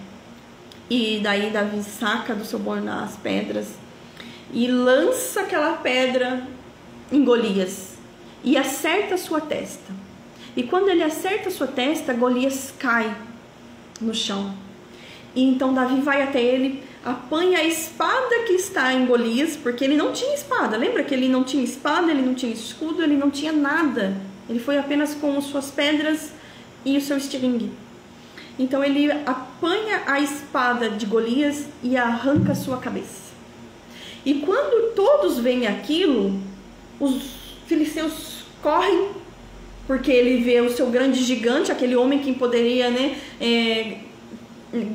E daí Davi saca do seu borná as pedras e lança aquela pedra em Golias e acerta a sua testa. E quando ele acerta a sua testa, Golias cai no chão. E então Davi vai até ele, apanha a espada que está em Golias, porque ele não tinha espada. Lembra que ele não tinha espada, ele não tinha escudo, ele não tinha nada. Ele foi apenas com as suas pedras e o seu estilingue. Então ele apanha a espada de Golias e arranca a sua cabeça. E quando todos veem aquilo, os filisteus correm, porque ele vê o seu grande gigante, aquele homem que poderia, né,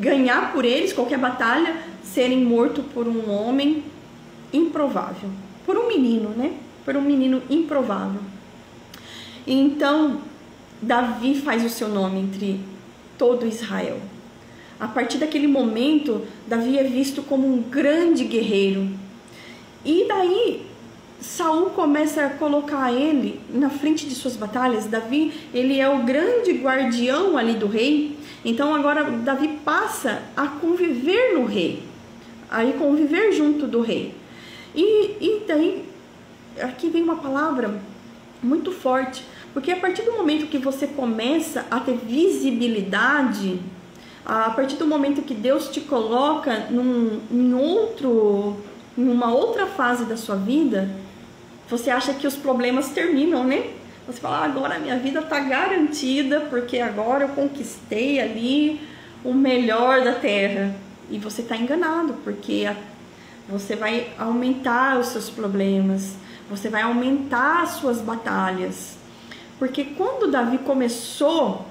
ganhar por eles qualquer batalha, serem mortos por um homem improvável, por um menino, né? Por um menino improvável. Então Davi faz o seu nome entre todo Israel. A partir daquele momento, Davi é visto como um grande guerreiro. E daí Saul começa a colocar ele na frente de suas batalhas. Davi, ele é o grande guardião ali do rei. Então agora Davi passa a conviver no rei, a conviver junto do rei. E daí, aqui vem uma palavra muito forte, porque a partir do momento que você começa a ter visibilidade, A partir do momento que Deus te coloca numa outra fase da sua vida, você acha que os problemas terminam, né? Você fala, agora a minha vida está garantida, porque agora eu conquistei ali o melhor da terra. E você está enganado, porque você vai aumentar os seus problemas, você vai aumentar as suas batalhas. Porque quando Davi começou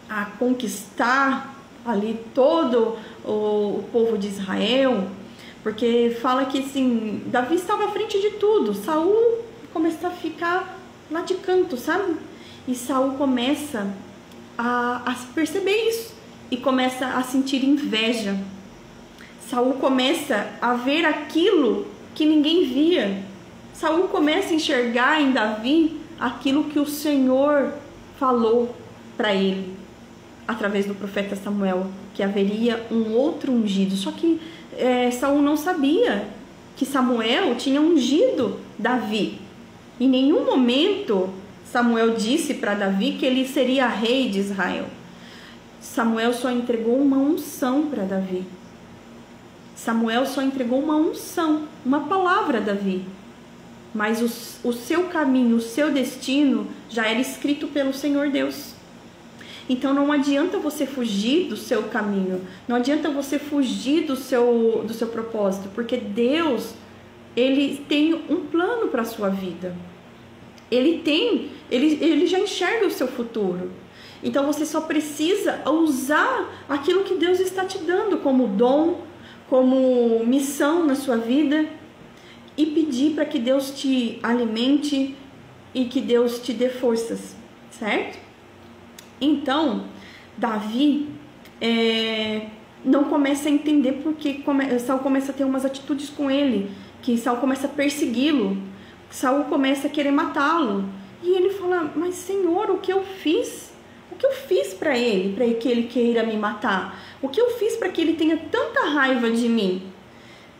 a conquistar ali todo o povo de Israel, porque fala que assim, Davi estava à frente de tudo, Saul começou a ficar lá de canto, sabe? E Saul começa a perceber isso e começa a sentir inveja. Saul começa a ver aquilo que ninguém via. Saul começa a enxergar em Davi aquilo que o Senhor falou para ele através do profeta Samuel, que haveria um outro ungido. Só que Saul não sabia que Samuel tinha ungido Davi. Em nenhum momento Samuel disse para Davi que ele seria rei de Israel. Samuel só entregou uma unção para Davi. Samuel só entregou uma unção, uma palavra a Davi. Mas o seu caminho, o seu destino já era escrito pelo Senhor Deus. Então não adianta você fugir do seu caminho, não adianta você fugir do seu propósito, porque Deus, Ele tem um plano para a sua vida. Ele já enxerga o seu futuro. Então você só precisa usar aquilo que Deus está te dando como dom, como missão na sua vida, e pedir para que Deus te alimente e que Deus te dê forças, certo? Então, Davi não começa a entender porque Saul começa a ter umas atitudes com ele, que Saul começa a persegui-lo, Saul começa a querer matá-lo, e ele fala, mas Senhor, o que eu fiz? O que eu fiz para ele que ele queira me matar? O que eu fiz para que ele tenha tanta raiva de mim?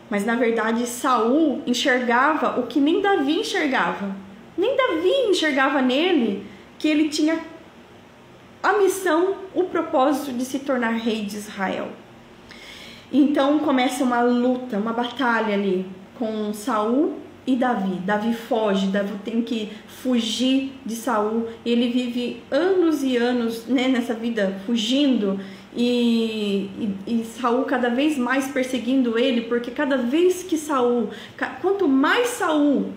Mas na verdade Saul enxergava o que nem Davi enxergava. Nem Davi enxergava nele que ele tinha a missão, o propósito de se tornar rei de Israel. Então começa uma luta, uma batalha ali com Saul e Davi. Davi foge, Davi tem que fugir de Saul. Ele vive anos e anos, né, nessa vida fugindo. E Saul cada vez mais perseguindo ele, porque cada vez que quanto mais Saul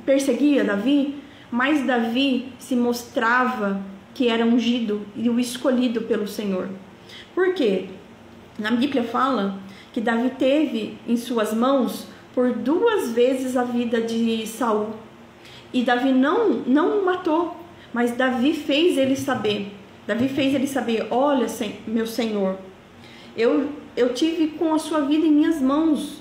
perseguia Davi, mais Davi se mostrava que era ungido e o escolhido pelo Senhor. Por quê? Na Bíblia fala que Davi teve em suas mãos por 2 vezes a vida de Saul. E Davi não o matou, mas Davi fez ele saber. Olha, meu Senhor, eu tive com a sua vida em minhas mãos.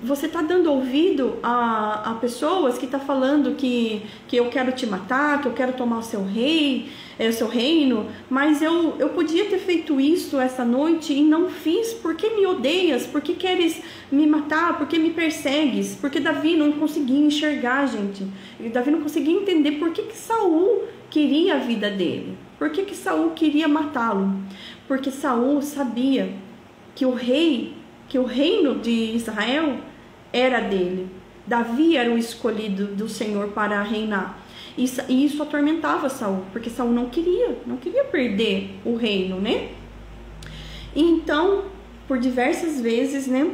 Você está dando ouvido a pessoas que estão falando que eu quero te matar, que eu quero tomar o seu reino, mas eu podia ter feito isso essa noite e não fiz. Por que me odeias? Por que queres me matar? Por que me persegues? Porque Davi não conseguia enxergar, gente. Davi não conseguia entender por que Saul queria a vida dele. Por que Saul queria matá-lo? Porque Saul sabia que o reino de Israel era dele. Davi era o escolhido do Senhor para reinar. E isso atormentava Saul, porque Saul não queria perder o reino, né? Então, por diversas vezes, né,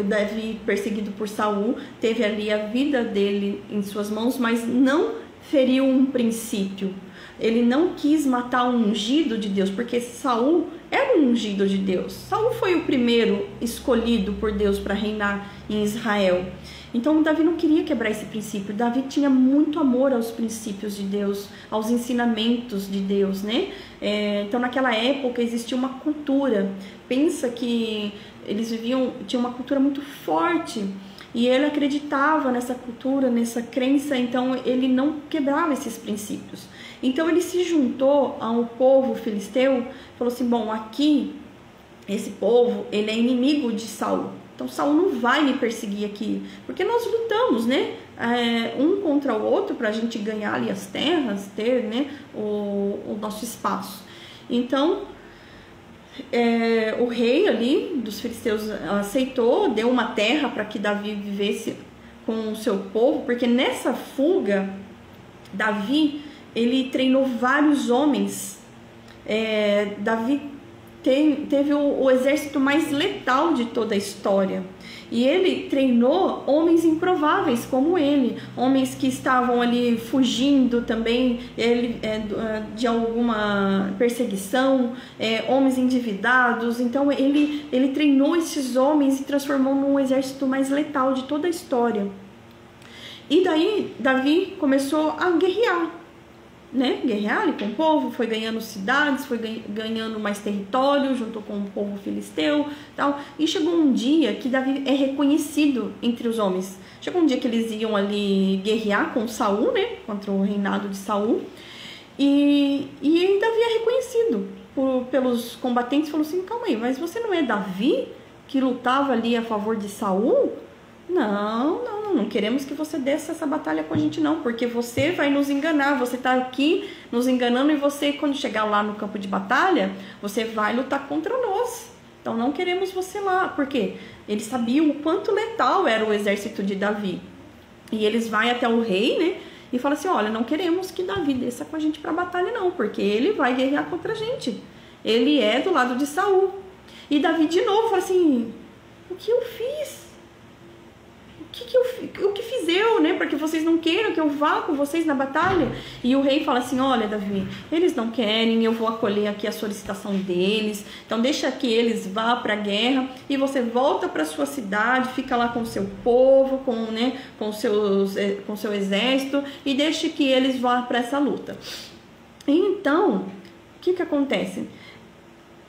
Davi, perseguido por Saul, teve ali a vida dele em suas mãos, mas não feriu um princípio. Ele não quis matar um ungido de Deus, porque Saul era um ungido de Deus. Saul foi o primeiro escolhido por Deus para reinar em Israel. Então Davi não queria quebrar esse princípio. Davi tinha muito amor aos princípios de Deus, aos ensinamentos de Deus, né? Então naquela época existia uma cultura. Pensa que eles tinha uma cultura muito forte. E ele acreditava nessa cultura, nessa crença, então ele não quebrava esses princípios. Então ele se juntou ao povo filisteu, falou assim, bom, aqui, esse povo, ele é inimigo de Saul. Então Saul não vai me perseguir aqui, porque nós lutamos, né? Um contra o outro para a gente ganhar ali as terras, ter, né, o nosso espaço. Então o rei ali dos filisteus aceitou, deu uma terra para que Davi vivesse com o seu povo, porque nessa fuga Davi ele treinou vários homens. Davi teve o exército mais letal de toda a história. E ele treinou homens improváveis como ele, homens que estavam ali fugindo também de alguma perseguição, homens endividados. Então ele treinou esses homens e transformou num exército mais letal de toda a história. E daí Davi começou a guerrear, né? Guerrear ali com o povo, foi ganhando cidades, foi ganhando mais território junto com o povo filisteu, tal. E chegou um dia que Davi é reconhecido entre os homens. Chegou um dia que eles iam ali guerrear com Saul, né? Contra o reinado de Saul. E Davi é reconhecido pelos combatentes. Falou assim: calma aí, mas você não é Davi que lutava ali a favor de Saul? Não queremos que você desça essa batalha com a gente não, porque você vai nos enganar, você tá aqui nos enganando e você, quando chegar lá no campo de batalha, você vai lutar contra nós. Então não queremos você lá, porque eles sabiam o quanto letal era o exército de Davi. E eles vão até o rei, né, e falam assim: olha, não queremos que Davi desça com a gente pra batalha não, porque ele vai guerrear contra a gente. Ele é do lado de Saul. E Davi de novo fala assim: o que eu fiz? O que fiz eu, né, para que vocês não queiram que eu vá com vocês na batalha? E o rei fala assim: olha, Davi, eles não querem, eu vou acolher aqui a solicitação deles, então deixa que eles vá para a guerra e você volta para sua cidade, fica lá com o seu povo, com seu exército, e deixe que eles vá para essa luta. Então, o que acontece?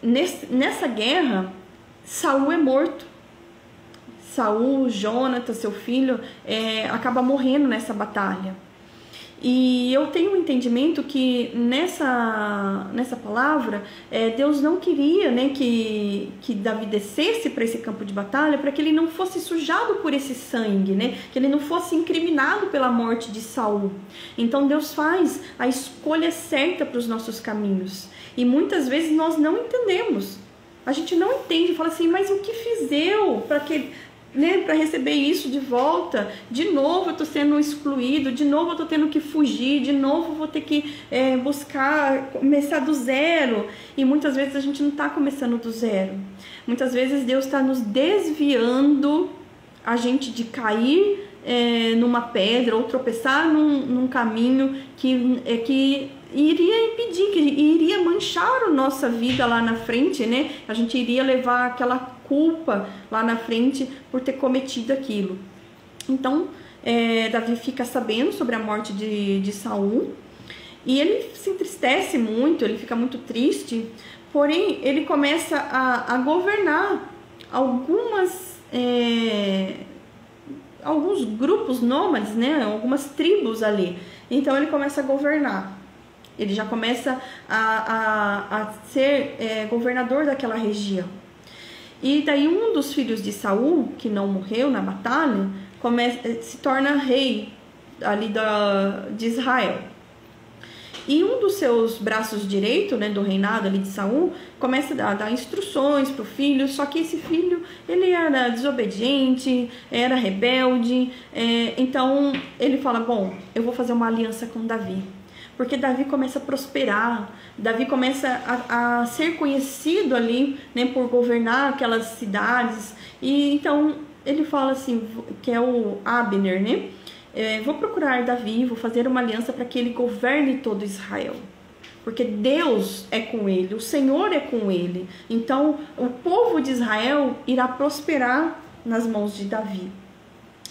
Nessa guerra, Saul é morto. Saul, Jonatas, seu filho, acaba morrendo nessa batalha. E eu tenho um entendimento que nessa palavra, Deus não queria, né, que Davi descesse para esse campo de batalha, para que ele não fosse sujado por esse sangue, né, que ele não fosse incriminado pela morte de Saul. Então Deus faz a escolha certa para os nossos caminhos. E muitas vezes nós não entendemos. A gente não entende, fala assim: mas o que fiz eu para receber isso de volta? De novo eu estou sendo excluído, de novo eu estou tendo que fugir, de novo vou ter que começar do zero. E muitas vezes a gente não está começando do zero. Muitas vezes Deus está nos desviando a gente de cair numa pedra ou tropeçar num caminho que iria impedir, que iria manchar a nossa vida lá na frente, né? A gente iria levar aquela culpa lá na frente por ter cometido aquilo. Então, Davi fica sabendo sobre a morte de Saul e ele se entristece muito, ele fica muito triste, porém ele começa a governar alguns grupos nômades, né? Algumas tribos ali. Então ele começa a governar. Ele já começa a ser governador daquela região. E daí um dos filhos de Saul, que não morreu na batalha, se torna rei ali de Israel. E um dos seus braços direitos, né, do reinado ali de Saul, começa a dar instruções para o filho, só que esse filho, ele era desobediente, era rebelde, então ele fala: bom, eu vou fazer uma aliança com Davi. Porque Davi começa a prosperar, Davi começa a ser conhecido ali, né, por governar aquelas cidades. E então ele fala assim, que é o Abner, né? Vou procurar Davi, vou fazer uma aliança para que ele governe todo Israel. Porque Deus é com ele, o Senhor é com ele. Então o povo de Israel irá prosperar nas mãos de Davi.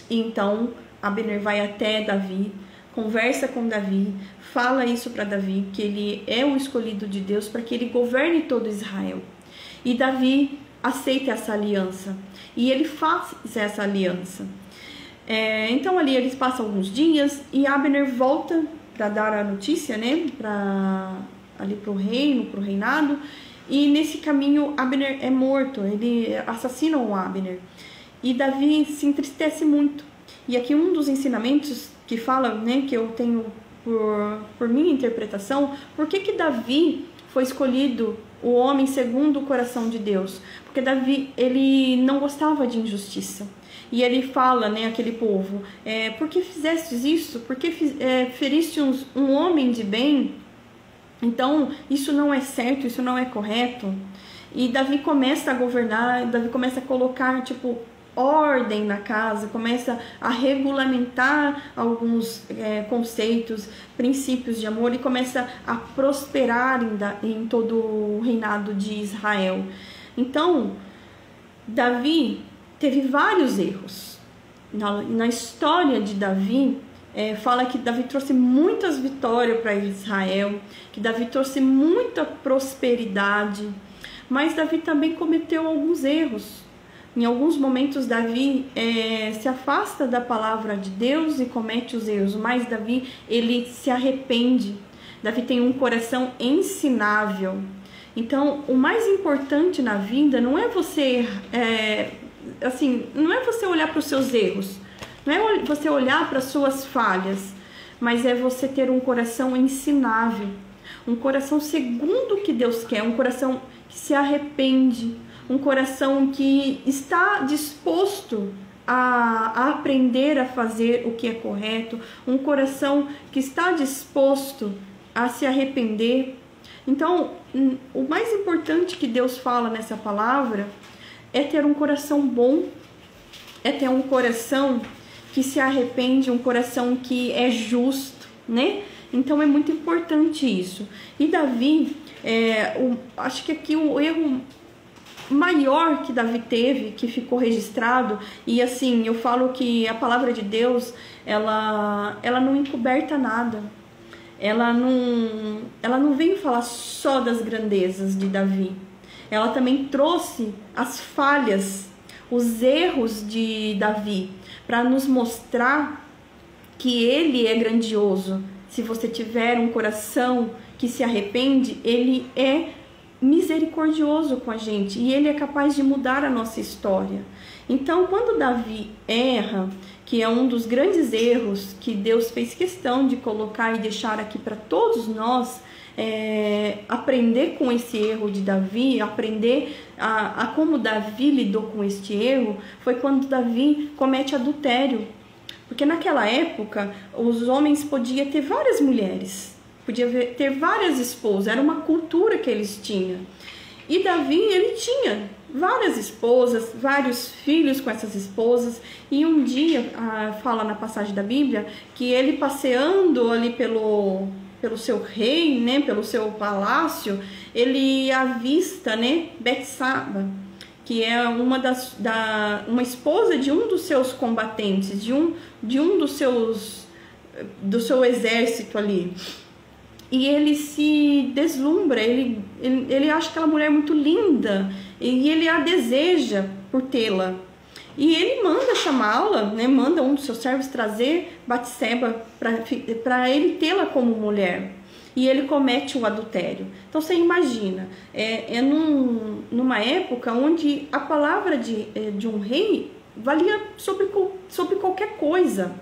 E então Abner vai até Davi, conversa com Davi, fala isso para Davi, que ele é o escolhido de Deus para que ele governe todo Israel. E Davi aceita essa aliança e ele faz essa aliança. Então ali eles passam alguns dias e Abner volta para dar a notícia, né, ali para o reino, para o reinado. E nesse caminho Abner é morto, ele assassinam o Abner. e Davi se entristece muito. E aqui um dos ensinamentos que fala, né, que eu tenho por minha interpretação, por que Davi foi escolhido o homem segundo o coração de Deus? Porque Davi, ele não gostava de injustiça. E ele fala, né, aquele povo, por que fizestes isso? Por que feriste um homem de bem? Então, isso não é certo, isso não é correto. E Davi começa a governar, Davi começa a colocar, tipo, ordem na casa, começa a regulamentar alguns conceitos, princípios de amor, e começa a prosperar em todo o reinado de Israel. Então, Davi teve vários erros. Na história de Davi, fala que Davi trouxe muitas vitórias para Israel, que Davi trouxe muita prosperidade, mas Davi também cometeu alguns erros. Em alguns momentos Davi se afasta da palavra de Deus e comete os erros, mas Davi, ele se arrepende. Davi tem um coração ensinável. Então, o mais importante na vida não é você não é você olhar para os seus erros, não é você olhar para as suas falhas, mas é você ter um coração ensinável, um coração segundo o que Deus quer, um coração que se arrepende, um coração que está disposto a aprender a fazer o que é correto, um coração que está disposto a se arrepender. Então, o mais importante que Deus fala nessa palavra é ter um coração bom, é ter um coração que se arrepende, um coração que é justo, né? Então é muito importante isso. E Davi, acho que aqui o erro maior que Davi teve, que ficou registrado, e assim, eu falo que a palavra de Deus, ela não encoberta nada. Ela não veio falar só das grandezas de Davi. Ela também trouxe as falhas, os erros de Davi, para nos mostrar que ele é grandioso. Se você tiver um coração que se arrepende, ele é misericordioso com a gente e ele é capaz de mudar a nossa história. Então, quando Davi erra, que é um dos grandes erros que Deus fez questão de colocar e deixar aqui para todos nós, aprender com esse erro de Davi, aprender a como Davi lidou com este erro, foi quando Davi comete adultério. Porque naquela época, os homens podiam ter várias mulheres, podia ter várias esposas, era uma cultura que eles tinham. E Davi, ele tinha várias esposas, vários filhos com essas esposas, e um dia, fala na passagem da Bíblia, que ele passeando ali pelo seu rei, né, pelo seu palácio, ele avista, né, Betsaba, que é uma esposa de um dos seus combatentes, de um do seu exército ali. E ele se deslumbra, ele acha aquela mulher muito linda e ele a deseja por tê-la. E ele manda chamá-la, né, manda um dos seus servos trazer Batseba para ele tê-la como mulher. E ele comete o adultério. Então você imagina, numa época onde a palavra de um rei valia sobre qualquer coisa.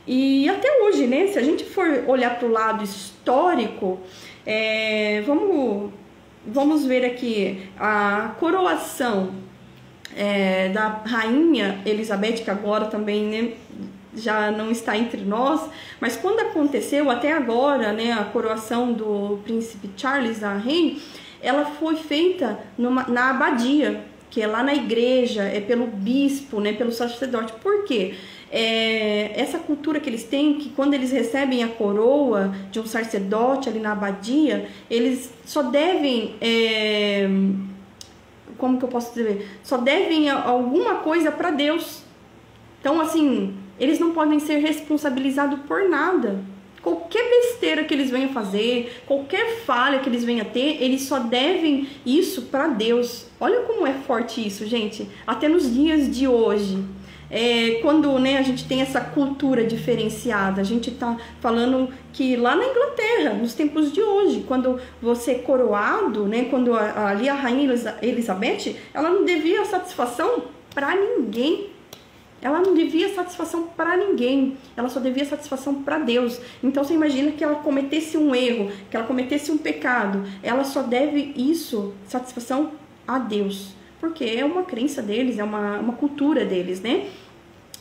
E até hoje, né, se a gente for olhar para o lado histórico, vamos ver aqui a coroação da rainha Elizabeth, que agora também, né, já não está entre nós, mas quando aconteceu até agora, né, a coroação do príncipe Charles, da rainha, ela foi feita na abadia, que é lá na igreja, é pelo bispo, né, pelo sacerdote. Por quê? Essa cultura que eles têm, que quando eles recebem a coroa de um sacerdote ali na abadia, eles só devem, como que eu posso dizer? Só devem alguma coisa para Deus. Então, assim, eles não podem ser responsabilizados por nada. Qualquer besteira que eles venham fazer, qualquer falha que eles venham a ter, eles só devem isso para Deus. Olha como é forte isso, gente. Até nos dias de hoje. Quando, né, a gente tem essa cultura diferenciada, a gente está falando que lá na Inglaterra, nos tempos de hoje, quando você é coroado, né, quando ali a rainha Elizabeth, ela não devia satisfação para ninguém. Ela não devia satisfação para ninguém, ela só devia satisfação para Deus. Então você imagina que ela cometesse um erro, que ela cometesse um pecado, ela só deve isso, satisfação a Deus, porque é uma crença deles, é uma cultura deles, né?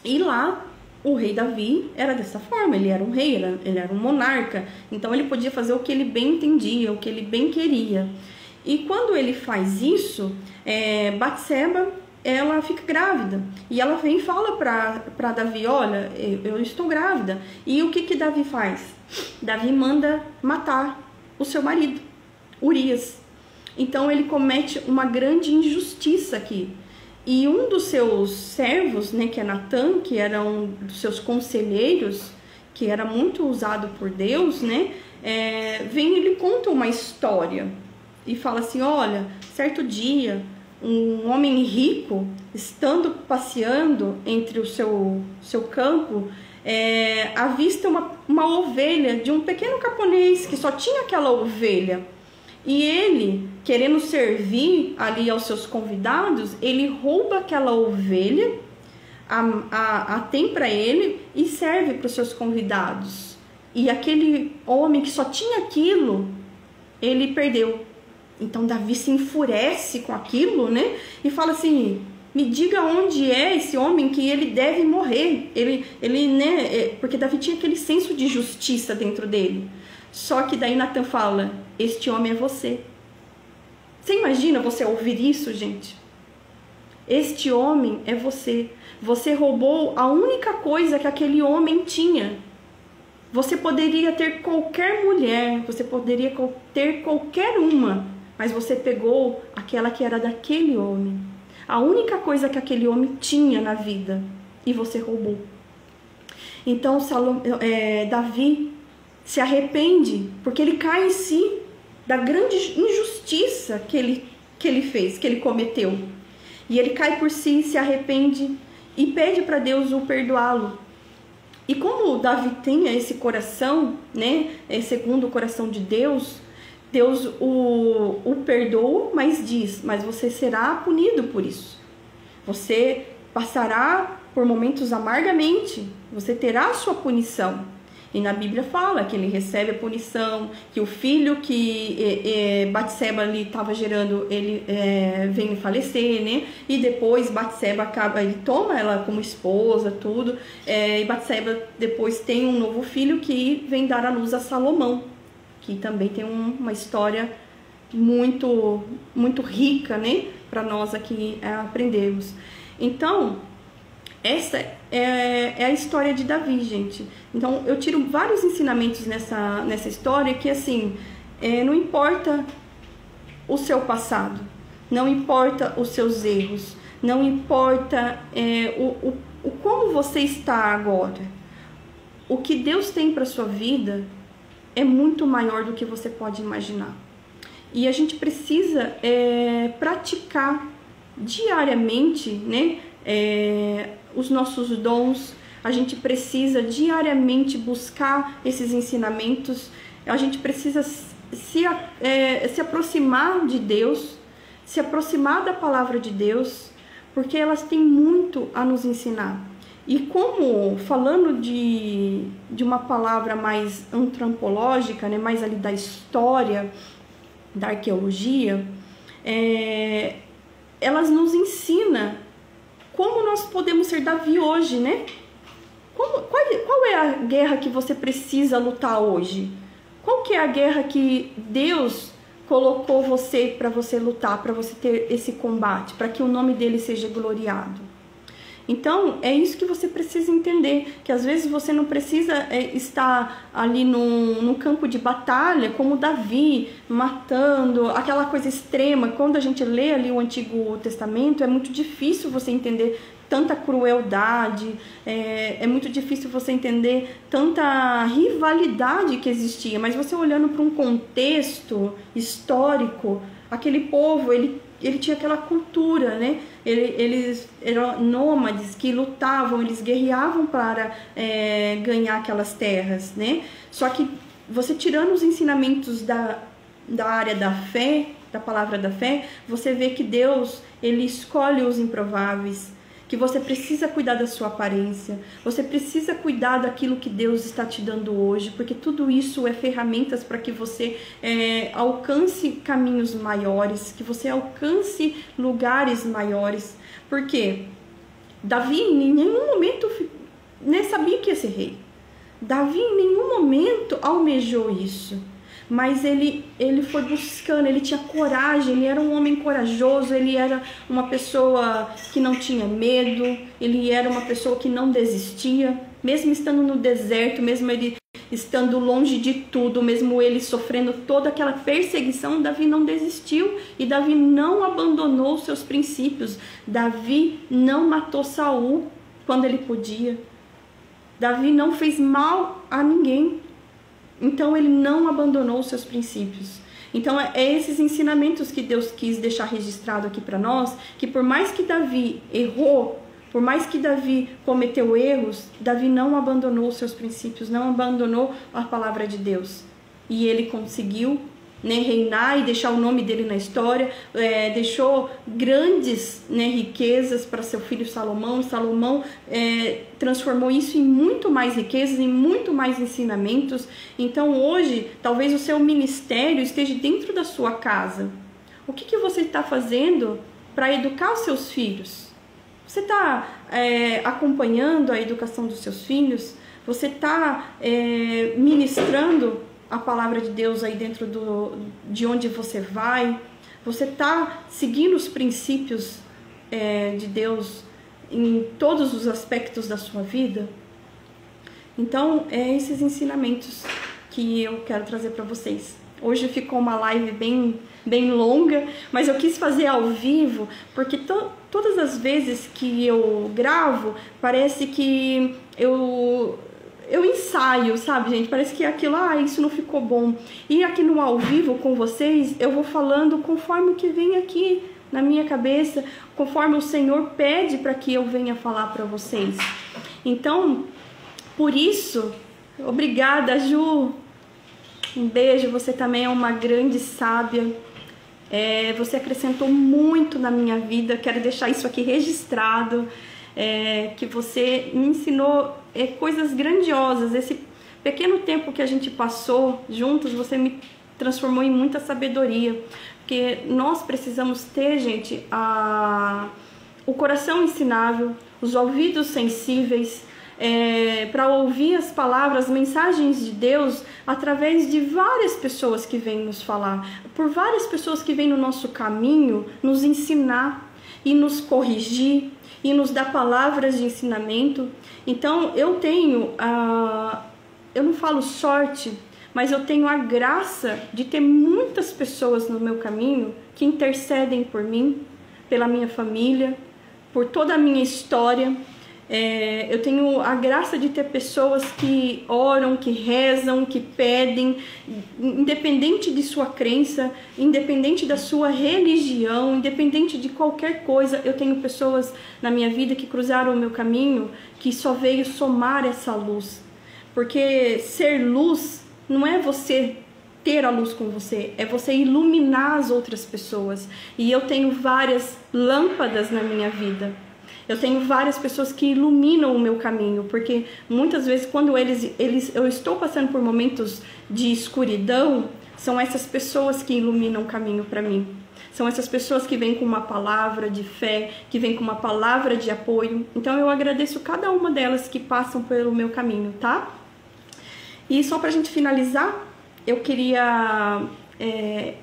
E lá o rei Davi era dessa forma, ele era um rei, ele era um monarca, então ele podia fazer o que ele bem entendia, o que ele bem queria. E quando ele faz isso, Batseba, ela fica grávida, e ela vem e fala para Davi, olha, eu estou grávida. E o que Davi faz? Davi manda matar o seu marido, Urias. Então ele comete uma grande injustiça aqui. E um dos seus servos, né, que é Natã, que era um dos seus conselheiros, que era muito usado por Deus, né, vem e lhe conta uma história. E fala assim, olha, certo dia, um homem rico, estando passeando entre o seu campo, avista uma ovelha de um pequeno camponês que só tinha aquela ovelha. E ele, querendo servir ali aos seus convidados, ele rouba aquela ovelha, tem para ele e serve para os seus convidados. E aquele homem que só tinha aquilo, ele perdeu. Então Davi se enfurece com aquilo, né? E fala assim, me diga onde é esse homem que ele deve morrer. Ele, né? Porque Davi tinha aquele senso de justiça dentro dele. Só que daí Natã fala, este homem é você. Você imagina você ouvir isso, gente? Este homem é você. Você roubou a única coisa que aquele homem tinha. Você poderia ter qualquer mulher, você poderia ter qualquer uma, mas você pegou aquela que era daquele homem. A única coisa que aquele homem tinha na vida, e você roubou. Então Davi se arrepende, porque ele cai em si da grande injustiça que ele fez, que ele cometeu. E ele cai por si, se arrepende e pede para Deus o perdoá-lo. E como Davi tem esse coração, né, segundo o coração de Deus, Deus o perdoa, mas diz, mas você será punido por isso. Você passará por momentos amargamente, você terá a sua punição. E na Bíblia fala que ele recebe a punição, que o filho que Batseba ali estava gerando, ele vem falecer, né? E depois Batseba ele toma ela como esposa, tudo. E Batseba depois tem um novo filho que vem dar à luz a Salomão, que também tem uma história muito, muito rica, né? Para nós aqui aprendermos. Então, essa é a história de Davi, gente. Então, eu tiro vários ensinamentos nessa história que, assim, não importa o seu passado, não importa os seus erros, não importa o como você está agora. O que Deus tem para sua vida é muito maior do que você pode imaginar. E a gente precisa praticar diariamente, né? Os nossos dons, a gente precisa diariamente buscar esses ensinamentos, a gente precisa se aproximar de Deus, se aproximar da palavra de Deus, porque elas têm muito a nos ensinar. E como, falando de uma palavra mais antropológica, né, mais ali da história, da arqueologia, elas nos ensinam como nós podemos ser Davi hoje, né? Qual é a guerra que você precisa lutar hoje? Qual que é a guerra que Deus colocou você para você lutar, para você ter esse combate, para que o nome dele seja gloriado? Então, é isso que você precisa entender, que às vezes você não precisa estar ali num campo de batalha, como Davi, matando, aquela coisa extrema. Quando a gente lê ali o Antigo Testamento, é muito difícil você entender tanta crueldade, é muito difícil você entender tanta rivalidade que existia. Mas você olhando para um contexto histórico, aquele povo, ele tinha aquela cultura, né? Eles eram nômades que lutavam, eles guerreavam para ganhar aquelas terras, né? Só que você tirando os ensinamentos da área da fé, da palavra da fé, você vê que Deus, ele escolhe os improváveis, que você precisa cuidar da sua aparência, você precisa cuidar daquilo que Deus está te dando hoje, porque tudo isso é ferramentas para que você alcance caminhos maiores, que você alcance lugares maiores. Por quê? Davi em nenhum momento sabia que ia ser rei. Davi em nenhum momento almejou isso. Mas ele foi buscando, ele tinha coragem, ele era um homem corajoso, ele era uma pessoa que não tinha medo, ele era uma pessoa que não desistia, mesmo estando no deserto, mesmo ele estando longe de tudo, mesmo ele sofrendo toda aquela perseguição, Davi não desistiu e Davi não abandonou os seus princípios. Davi não matou Saul quando ele podia. Davi não fez mal a ninguém. Então ele não abandonou os seus princípios. Então é esses ensinamentos que Deus quis deixar registrado aqui para nós, que por mais que Davi errou, por mais que Davi cometeu erros, Davi não abandonou os seus princípios, não abandonou a palavra de Deus. E ele conseguiu, reinar e deixar o nome dele na história, deixou grandes, riquezas para seu filho Salomão. Salomão transformou isso em muito mais riquezas, em muito mais ensinamentos. Então hoje, talvez o seu ministério esteja dentro da sua casa. O que você está fazendo para educar os seus filhos? Você está acompanhando a educação dos seus filhos? Você está ministrando a palavra de Deus aí dentro de onde você vai? Você está seguindo os princípios de Deus em todos os aspectos da sua vida? Então, esses ensinamentos que eu quero trazer para vocês. Hoje ficou uma live bem longa, mas eu quis fazer ao vivo, porque todas as vezes que eu gravo, parece que eu ensaio, sabe, gente? Parece que aquilo, isso não ficou bom. E aqui no ao vivo com vocês, eu vou falando conforme o que vem aqui na minha cabeça, conforme o Senhor pede para que eu venha falar para vocês. Então, por isso, obrigada, Ju. Um beijo, você também é uma grande sábia. Você acrescentou muito na minha vida, quero deixar isso aqui registrado. Que você me ensinou coisas grandiosas. Esse pequeno tempo que a gente passou juntos, você me transformou em muita sabedoria, porque nós precisamos ter, gente, o coração ensinável, os ouvidos sensíveis, para ouvir as palavras, as mensagens de Deus através de várias pessoas que vêm nos falar, por várias pessoas que vêm no nosso caminho nos ensinar e nos corrigir e nos dar palavras de ensinamento. Então eu tenho, eu não falo sorte, mas eu tenho a graça de ter muitas pessoas no meu caminho que intercedem por mim, pela minha família, por toda a minha história. Eu tenho a graça de ter pessoas que oram, que rezam, que pedem, independente de sua crença, independente da sua religião, independente de qualquer coisa. Eu tenho pessoas na minha vida que cruzaram o meu caminho, que só veio somar essa luz. Porque ser luz não é você ter a luz com você, é você iluminar as outras pessoas. E eu tenho várias lâmpadas na minha vida. Eu tenho várias pessoas que iluminam o meu caminho, porque muitas vezes quando eu estou passando por momentos de escuridão, são essas pessoas que iluminam o caminho para mim. São essas pessoas que vêm com uma palavra de fé, que vêm com uma palavra de apoio. Então eu agradeço cada uma delas que passam pelo meu caminho, tá? E só pra gente finalizar, eu queria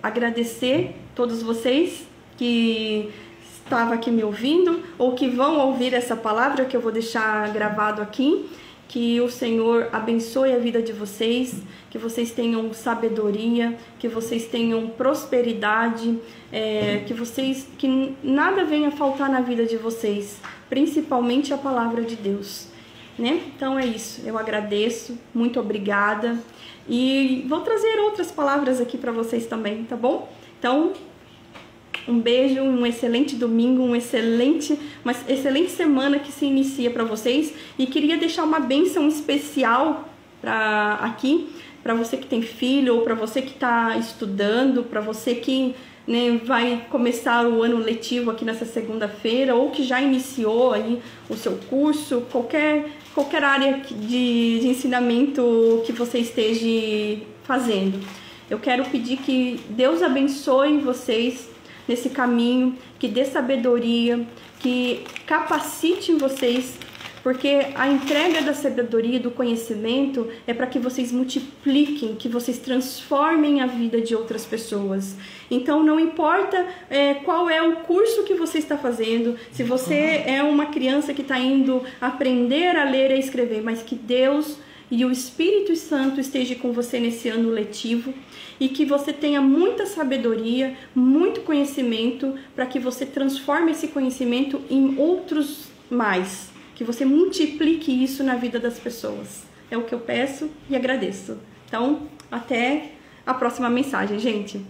agradecer todos vocês que estavam aqui me ouvindo, ou que vão ouvir essa palavra que eu vou deixar gravado aqui. Que o Senhor abençoe a vida de vocês, que vocês tenham sabedoria, que vocês tenham prosperidade, que nada venha faltar na vida de vocês, principalmente a palavra de Deus, né? Então é isso, eu agradeço, muito obrigada, e vou trazer outras palavras aqui para vocês também, tá bom? Então, um beijo, um excelente domingo, uma excelente semana que se inicia para vocês. E queria deixar uma bênção especial para você que tem filho, ou para você que está estudando, para você que né, vai começar o ano letivo aqui nessa segunda-feira, ou que já iniciou aí o seu curso, qualquer área de ensinamento que você esteja fazendo. Eu quero pedir que Deus abençoe vocês nesse caminho, que dê sabedoria, que capacite vocês, porque a entrega da sabedoria e do conhecimento é para que vocês multipliquem, que vocês transformem a vida de outras pessoas. Então não importa qual é o curso que você está fazendo, se você é uma criança que está indo aprender a ler e a escrever, mas que Deus e o Espírito Santo esteja com você nesse ano letivo e que você tenha muita sabedoria, muito conhecimento, para que você transforme esse conhecimento em outros mais, que você multiplique isso na vida das pessoas. É o que eu peço e agradeço. Então, até a próxima mensagem, gente.